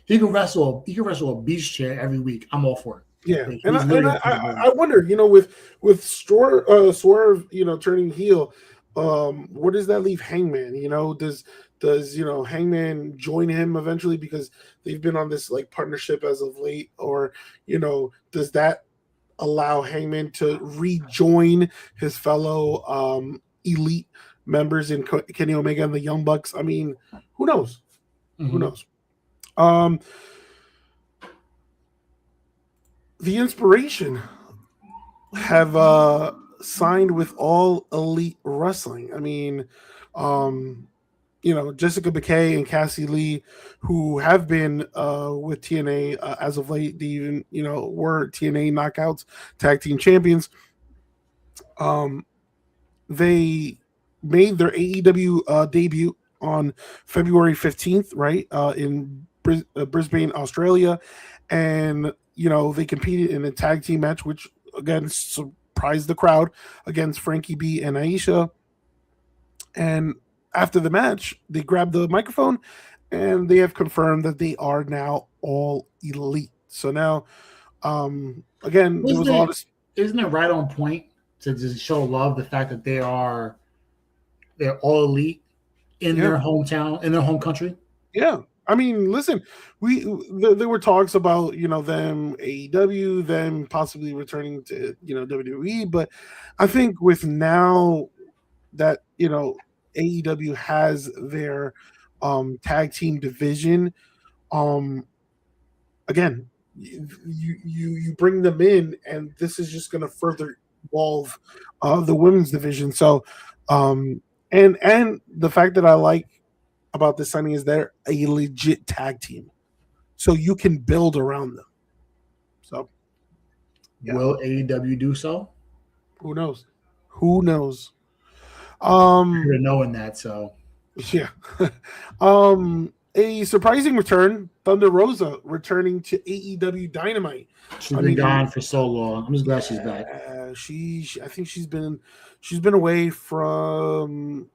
he can wrestle a beach chair every week. I'm all for it. Yeah, and I wonder, with Swerve, turning heel, where does that leave Hangman? Does Hangman join him eventually because they've been on this partnership as of late, or does that allow Hangman to rejoin his fellow elite members in Kenny Omega and the Young Bucks? I mean, who knows? Mm-hmm. Who knows? The Inspiration have signed with All Elite Wrestling. I mean, Jessica Bakay and Cassie Lee, who have been with TNA as of late, they even were TNA Knockouts Tag Team Champions. They made their AEW debut on February 15th, right, in Brisbane, Australia, and they competed in a tag team match, which again surprised the crowd against Frankie B and Aisha. And after the match, they grabbed the microphone and they have confirmed that they are now All Elite. So now, again, there was all this. Isn't it right on point to just show love the fact that they're All Elite in their hometown, in their home country? Yeah. I mean, listen, there were talks about, them AEW, them possibly returning to, WWE. But I think with now that, AEW has their tag team division, again, you bring them in, and this is just going to further evolve the women's division. So, and the fact that I like about this signing is they're a legit tag team, so you can build around them. So, will AEW do so? Who knows? You're knowing that, so yeah. A surprising return: Thunder Rosa returning to AEW Dynamite. She's been gone for so long. I'm just glad she's back. I think she's been away from.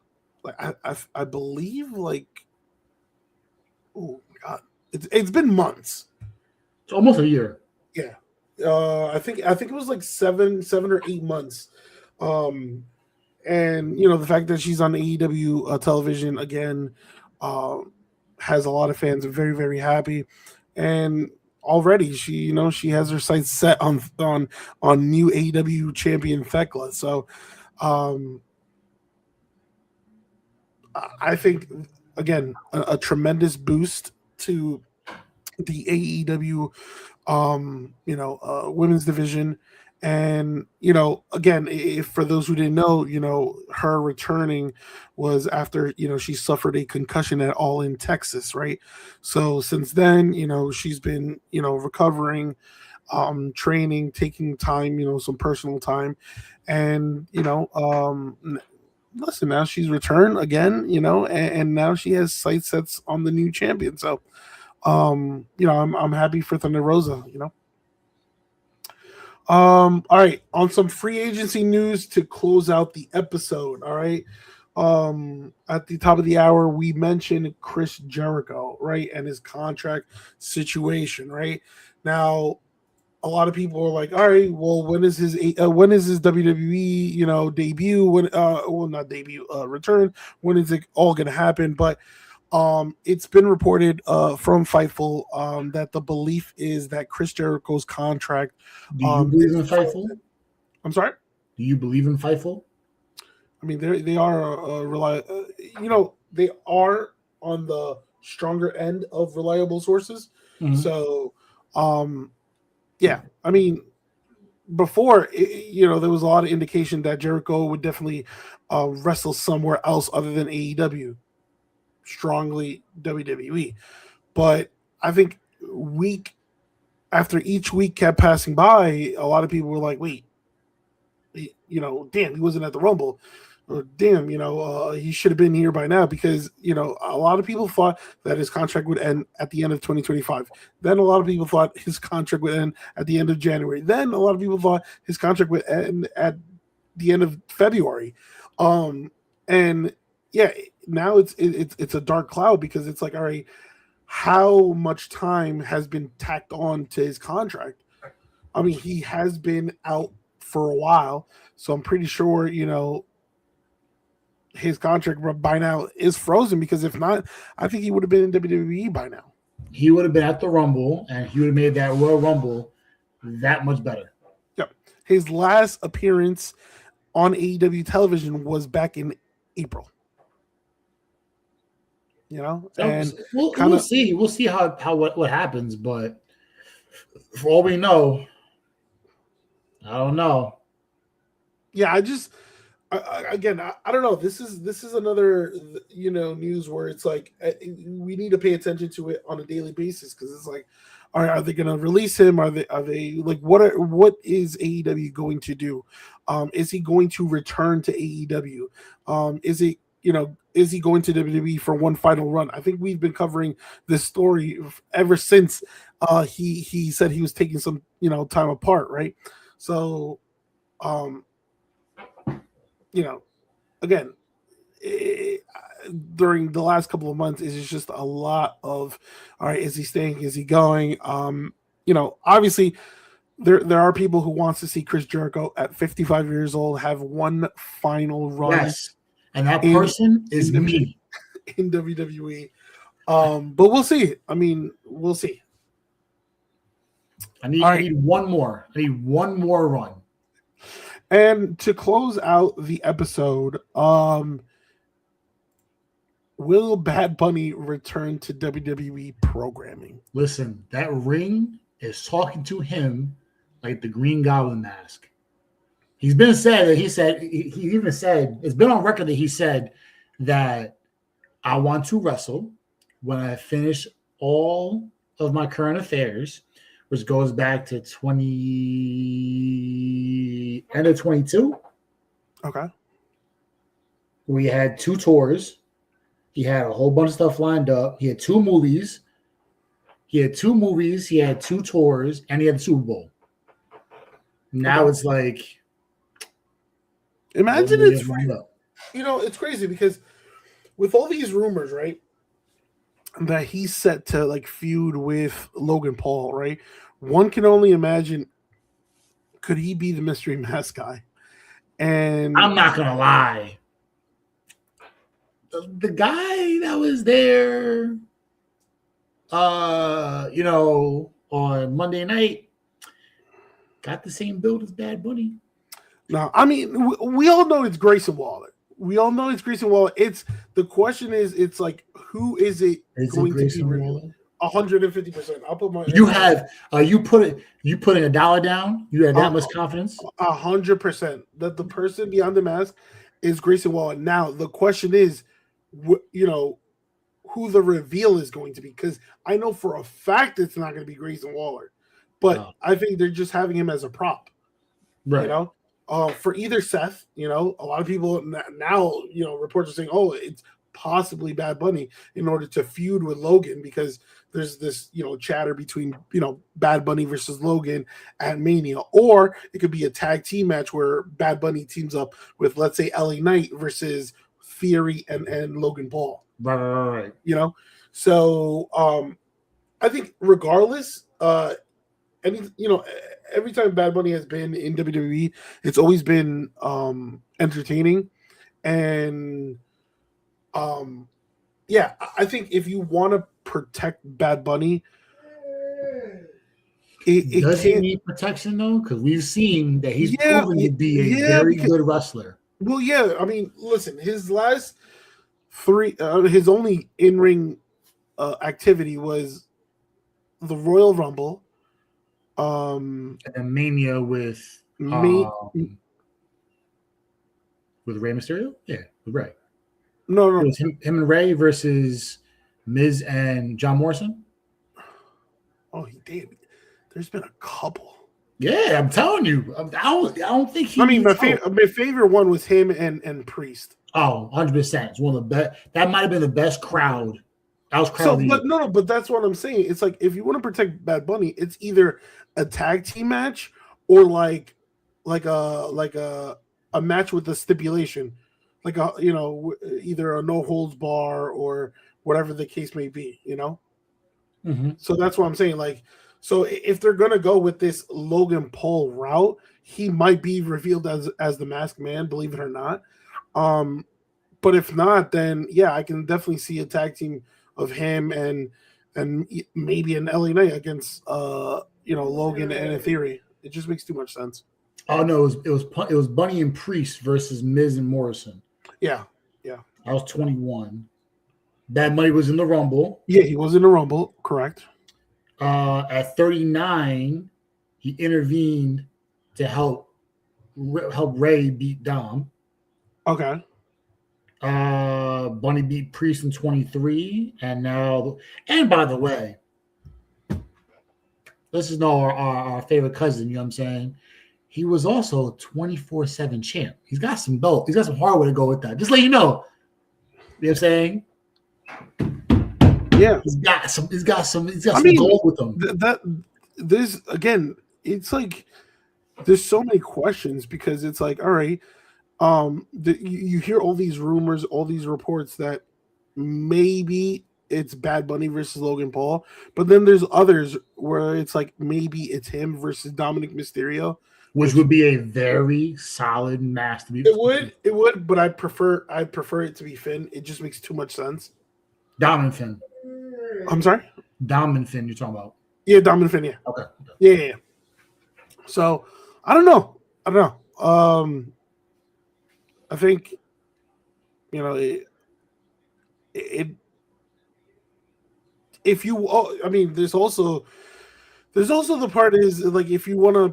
I believe oh my god, it's been months. It's almost a year. Yeah, I think it was 7 or 8 months. And the fact that she's on AEW television again has a lot of fans very, very happy. And already she has her sights set on new AEW champion Thekla. So I think, again, a tremendous boost to the AEW, women's division. And, again, if for those who didn't know, her returning was after, she suffered a concussion at All in Texas, right? So since then, she's been, recovering, training, taking time, some personal time. And, listen, now she's returned again, and now she has sight sets on the new champion. So, I'm happy for Thunder Rosa. All right, on some free agency news to close out the episode. All right. At the top of the hour, we mentioned Chris Jericho, right, and his contract situation, right? Now, a lot of people are like, all right, well, when is his WWE, debut? Not debut, return. When is it all going to happen? But it's been reported from Fightful that the belief is that Chris Jericho's contract. Do you believe in Fightful? I'm sorry. Do you believe in Fightful? I mean, they are they are on the stronger end of reliable sources. Mm-hmm. So, yeah, I mean, before there was a lot of indication that Jericho would definitely wrestle somewhere else other than AEW, strongly WWE. But I think week after each week kept passing by, a lot of people were like, wait, damn, he wasn't at the Rumble. Or damn, he should have been here by now, because, a lot of people thought that his contract would end at the end of 2025. Then a lot of people thought his contract would end at the end of January. Then a lot of people thought his contract would end at the end of February. And yeah, now it's a dark cloud, because it's like, all right, how much time has been tacked on to his contract? I mean, he has been out for a while, so I'm pretty sure, his contract by now is frozen, because if not, I think he would have been in WWE by now. He would have been at the Rumble, and he would have made that Royal Rumble that much better. Yep. His last appearance on AEW television was back in April. And we'll see. We'll see what happens, but for all we know, I don't know. Yeah, I don't know. This is another news where it's like we need to pay attention to it on a daily basis, because it's like, are they going to release him? Are they like what is AEW going to do? Is he going to return to AEW? Is he going to WWE for one final run? I think we've been covering this story ever since he said he was taking some time apart, right? So again, during the last couple of months, it's just a lot of, all right, is he staying? Is he going? Obviously there are people who wants to see Chris Jericho at 55 years old have one final run. Yes. And that person is me in WWE. But we'll see. I mean, we'll see. I need one more. I need one more run. And to close out the episode, will Bad Bunny return to WWE programming? Listen, that ring is talking to him like the Green Goblin mask. He's been said that he even said, it's been on record that he said that I want to wrestle when I finish all of my current affairs, which goes back to end of 22. Okay. We had 2 tours. He had a whole bunch of stuff lined up. He had 2 movies. He had 2 tours, and he had the Super Bowl. Now it's like, imagine it's it's crazy, because with all these rumors, right, that he's set to like feud with Logan Paul, right? One can only imagine, could he be the mystery mask guy? And I'm not gonna lie, the guy that was there, on Monday night, got the same build as Bad Bunny. No, I mean, we all know it's Grayson Waller. It's the question is, it's like, who is it going to be? 150%. I'll put my. You have you putting $1 down. You have that much confidence. 100% that the person behind the mask is Grayson Waller. Now the question is, who the reveal is going to be, because I know for a fact it's not going to be Grayson Waller, but I think they're just having him as a prop. Right. For either Seth, a lot of people now, reports are saying, oh, it's possibly Bad Bunny in order to feud with Logan, because there's this, chatter between, Bad Bunny versus Logan at Mania. Or it could be a tag team match where Bad Bunny teams up with, let's say, LA Knight versus Theory and Logan Paul. Right. So I think regardless, every time Bad Bunny has been in WWE, it's always been entertaining. And I think if you want to protect Bad Bunny, does he need protection though? Because we've seen that he's proven to be a very good wrestler. Well, yeah, I mean, listen, his last his only in-ring activity was the Royal Rumble, and then Mania with Rey Mysterio. Yeah, with Rey. No. It was him and Rey versus Miz and John Morrison. Oh, he did. There's been a couple. Yeah, I'm telling you. I don't think he. I mean, my favorite one was him and Priest. Oh, 100%. It's one of the best. That might have been the best crowd. That was crowd. But that's what I'm saying. It's like, if you want to protect Bad Bunny, it's either a tag team match or like a match with a stipulation, like either a no holds bar or whatever the case may be. Mm-hmm. So that's what I'm saying. Like, so if they're gonna go with this Logan Paul route, he might be revealed as the Masked Man, believe it or not. But if not, then I can definitely see a tag team of him and maybe an LA Knight against Logan and a Theory. It just makes too much sense. Oh no, it was Bunny and Priest versus Miz and Morrison. Yeah. I was 21. Bad Bunny was in the Rumble. Yeah, he was in the Rumble, correct. At 39, he intervened to help Rey beat Dom. Okay. Bunny beat Priest in 23, and by the way, this is our favorite cousin. You know what I'm saying? He was also 24/7 champ. He's got some belt. He's got some hardware to go with that. Just let you know. You know what I'm saying? Yeah, he's got some gold with him. There's again, it's like there's so many questions, because it's like, all right, you hear all these rumors, all these reports that maybe it's Bad Bunny versus Logan Paul, but then there's others where it's like maybe it's him versus Dominic Mysterio, which would be a very solid match to be. It would, but I'd prefer it to be Finn. It just makes too much sense. Dom and Finn. I'm sorry? Dom and Finn, you're talking about. Yeah, Dom and Finn, yeah. Okay. Yeah. So, I don't know. I think, if you, I mean, there's also the part is like, if you want to,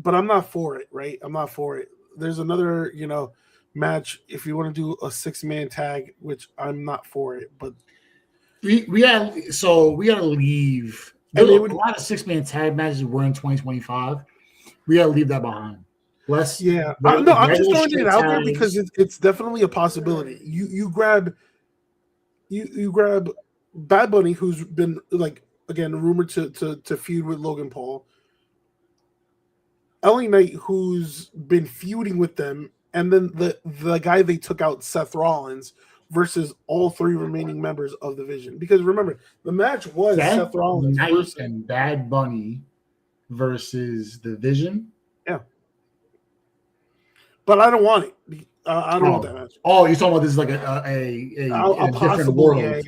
but I'm not for it, right? I'm not for it. There's another, match if you want to do a 6-man tag, which I'm not for it, but we gotta leave. A lot of 6-man tag matches were in 2025. We gotta leave that behind. I'm just throwing it out there because it's definitely a possibility. You grab Bad Bunny, who's been, like, again, rumored to feud with Logan Paul, LA Knight, who's been feuding with them, and then the guy they took out, Seth Rollins, versus all 3 remaining members of the Vision. Because remember, the match was Seth Rollins versus and Bad Bunny versus the Vision. Yeah, but I don't want it. I don't want that match. Oh, you're talking about this is like a different world. Yeah.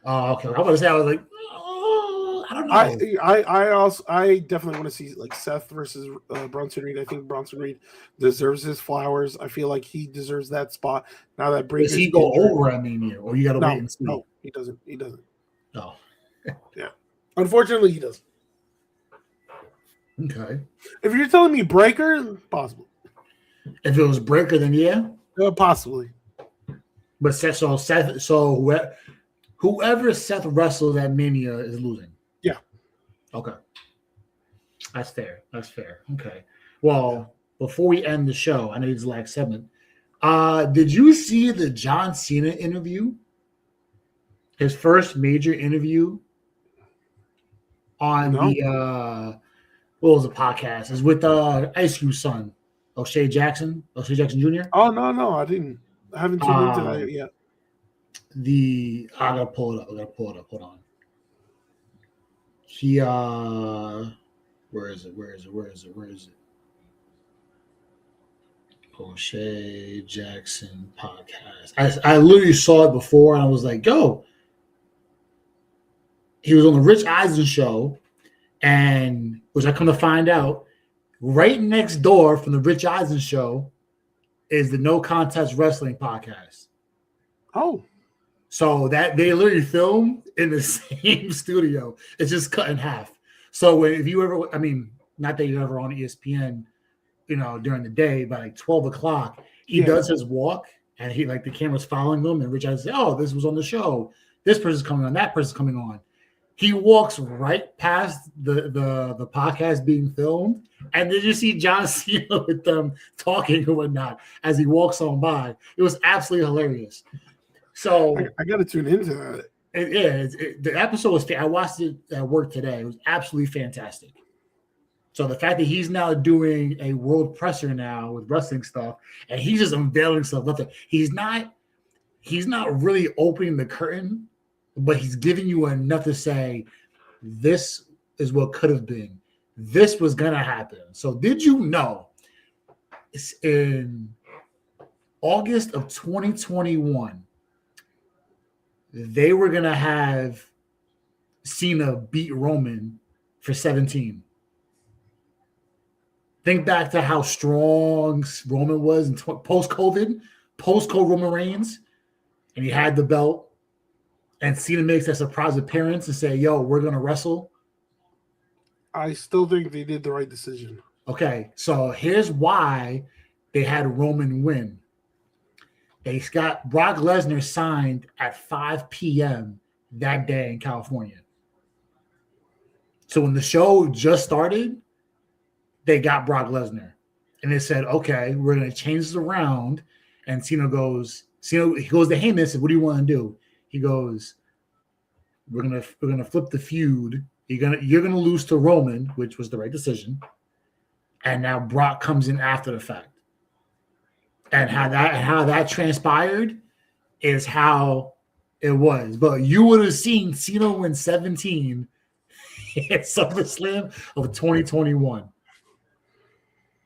Oh, okay. I'm about to say, I was like, I don't know. I definitely want to see like Seth versus Bronson Reed. I think Bronson Reed deserves his flowers. I feel like he deserves that spot. Now that does he go over at Mania, or you got to wait and see? No, he doesn't. He doesn't. Oh, yeah. Unfortunately, he doesn't. Okay. If you're telling me Breaker, possible. If it was Breaker, then yeah, possibly. But whoever Seth wrestles at Mania is losing. Yeah. Okay. That's fair. Okay. Well, before we end the show, I know it's the last segment. Did you see the John Cena interview? His first major interview on No. what was the podcast? It's with Ice Cube's son, O'Shea Jackson Jr. Oh no, I didn't. I haven't tuned into Um, that yet. I gotta pull it up. Hold on. He where is it? O'Shea Jackson podcast. I literally saw it before and I was like, yo. He was on the Rich Eisen show, and which I come to find out, right next door from the Rich Eisen show is the No Contest Wrestling podcast. Oh. So that they literally film in the same studio. It's just cut in half. So if you ever, I mean, not that you're ever on ESPN, during the day, by like 12 o'clock, he does his walk and he like the camera's following him and Rich Eisen says, oh, this was on the show. This person's coming on, that person's coming on. He walks right past the podcast being filmed, and then you see John Cena with them talking and whatnot as he walks on by. It was absolutely hilarious. So I got to tune into that. The episode was. I watched it at work today. It was absolutely fantastic. So the fact that he's now doing a world presser now with wrestling stuff, and he's just unveiling stuff. He's not really opening the curtain, but he's giving you enough to say, this is what could have been. This was going to happen. So did you know in August of 2021, they were going to have Cena beat Roman for 17? Think back to how strong Roman was in post-COVID Roman Reigns, and he had the belt. And Cena makes that surprise appearance and say, yo, we're going to wrestle. I still think they did the right decision. Okay, so here's why they had Roman win. They got Brock Lesnar signed at 5 p.m. that day in California. So when the show just started, they got Brock Lesnar. And they said, okay, we're going to change this around. And he goes to Heyman and said, what do you want to do? He goes, we're gonna flip the feud. You're gonna lose to Roman, which was the right decision. And now Brock comes in after the fact. And how that transpired is how it was. But you would have seen Cena win 17 at SummerSlam of 2021.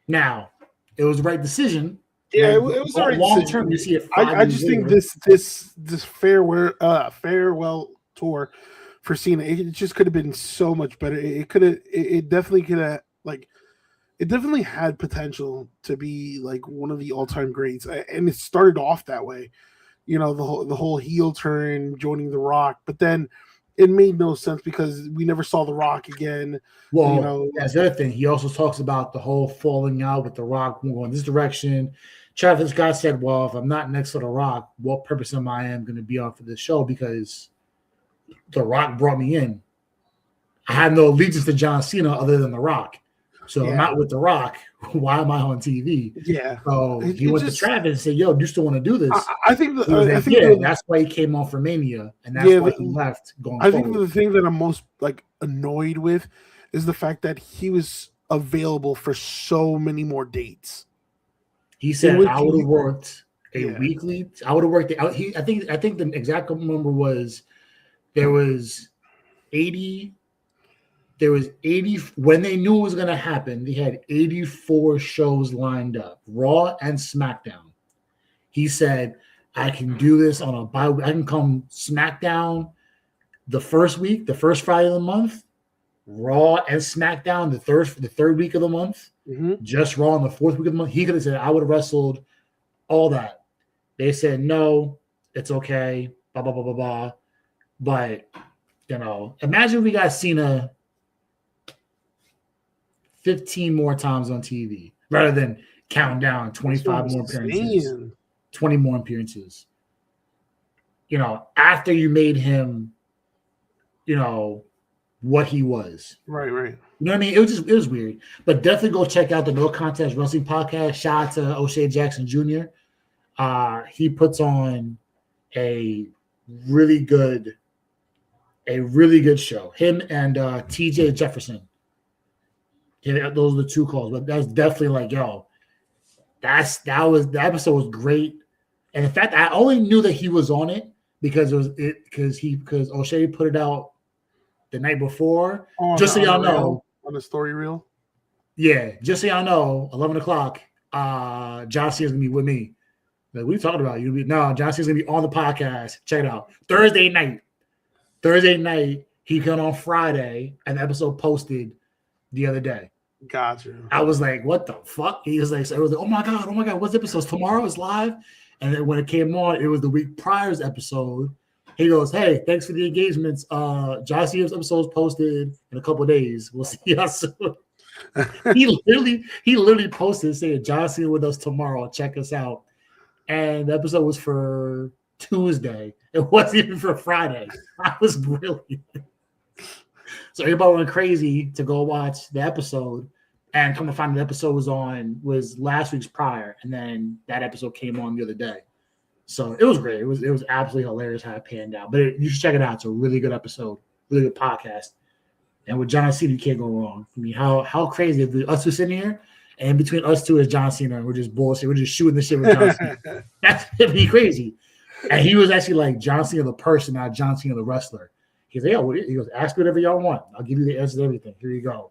Now, it was the right decision. Yeah, it was already long term. You see it. I just think this farewell tour for Cena, it just could have been so much better. It definitely could have it definitely had potential to be like one of the all-time greats, and it started off that way. The whole heel turn, joining The Rock, but then it made no sense because we never saw The Rock again. Well, that's the other thing. He also talks about the whole falling out with The Rock going this direction. Travis Scott said, well, if I'm not next to The Rock, what purpose am I going to be on for this show? Because The Rock brought me in. I have no allegiance to John Cena other than The Rock. So I'm not with The Rock. Why am I on TV? Yeah. So he went to Travis and said, yo, do you still want to do this? I think that's why he came on for Mania. And that's why he left going forward. I think the thing that I'm most annoyed with is the fact that he was available for so many more dates. He said, I would have worked weekly. I would have worked. I think the exact number was there was 80 when they knew it was going to happen. They had 84 shows lined up, Raw and SmackDown. He said, I can do this on a bye. I can come SmackDown the first week, the first Friday of the month, Raw and SmackDown the third week of the month, just Raw on the fourth week of the month. He could have said, I would have wrestled all that. They said, no, it's okay, blah, blah, blah, blah, blah. But, imagine we got Cena 15 more times on TV rather than counting down 25 more appearances, 20 more appearances. After you made him, what he was. Right. You know what I mean? It was weird. But definitely go check out the No Contest Wrestling podcast. Shout out to O'Shea Jackson Jr. He puts on a really good show. Him and TJ Jefferson. Yeah, those are the two calls, but that's definitely like, yo, the episode was great. And in fact, I only knew that he was on it because because O'Shea put it out the night before. Just so y'all know, on the story reel. Yeah, just so y'all know, 11 o'clock, John Cena's gonna be with me. Like, what are you talking about? John Cena's gonna be on the podcast. Check it out. Thursday night, he got on Friday, and the episode posted the other day. Gotcha. I was like, what the fuck? He was like, oh my god, what's the episode? Tomorrow is live. And then when it came on, it was the week prior's episode. He goes, hey, thanks for the engagements. John Cena's episode's posted in a couple of days. We'll see y'all soon. he literally posted saying John Cena with us tomorrow. Check us out. And the episode was for Tuesday. It wasn't even for Friday. I was brilliant. So everybody went crazy to go watch the episode, and come to find the episode was last week's prior, and then that episode came on the other day. So it was great. It was absolutely hilarious how it panned out. But you should check it out. It's a really good episode, really good podcast. And with John Cena, you can't go wrong. I mean, how crazy if us two sitting here, and between us two is John Cena, and we're just bullshit. We're just shooting the shit with John Cena. That's gonna be crazy. And he was actually like John Cena the person, not John Cena the wrestler. He's like, he goes, ask whatever y'all want. I'll give you the answer to everything. Here you go.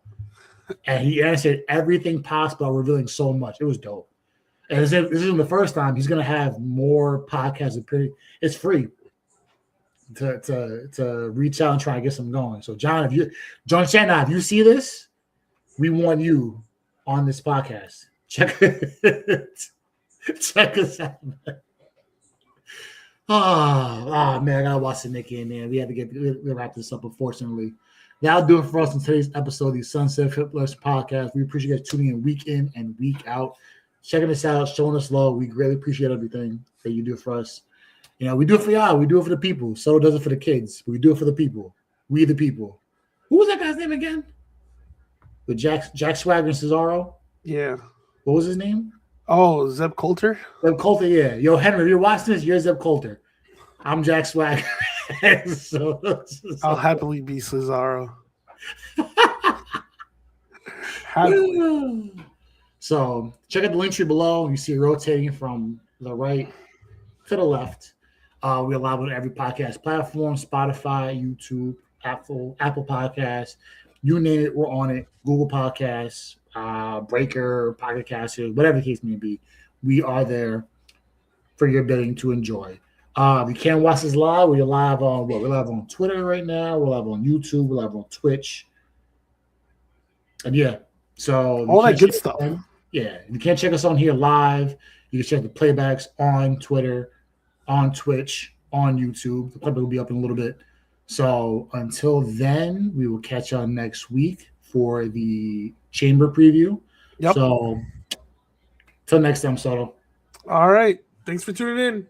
And he answered everything possible, revealing so much. It was dope. And this isn't the first time. He's gonna have more podcasts. It's free to reach out and try and get some going. So John Shannon, if you see this, we want you on this podcast. Check us out. Oh man, I gotta watch the Nikki in there. We had to wrap this up, unfortunately. That'll do it for us in today's episode of the Sunset Fitness Podcast. We appreciate you guys tuning in and week out, checking us out, showing us love. We greatly appreciate everything that you do for us. You know, we do it for y'all. We do it for the people. So does it for the kids. But we do it for the people. We the people. Who was that guy's name again? With Jack Swagger and Cesaro? Yeah. What was his name? Oh, Zeb Coulter? Zeb Coulter, yeah. Yo, Henry, if you're watching this, you're Zeb Coulter. I'm Jack Swagger. so I'll happily be Cesaro. So check out the link tree below. You see it rotating from the right to the left. We allow it on every podcast platform: Spotify, YouTube, Apple Podcasts, you name it, we're on it. Google Podcasts, Breaker, Pocket Casters, whatever the case may be, we are there for your ability to enjoy. You can watch us live. We're live on We're live on Twitter right now. We're live on YouTube. We're live on Twitch. And yeah, so all that good stuff. Yeah, you can't check us on here live. You can check the playbacks on Twitter, on Twitch, on YouTube. The playback will be up in a little bit. So until then, we will catch y'all next week for the Chamber preview. Yep. So till next time, Soto. All right. Thanks for tuning in.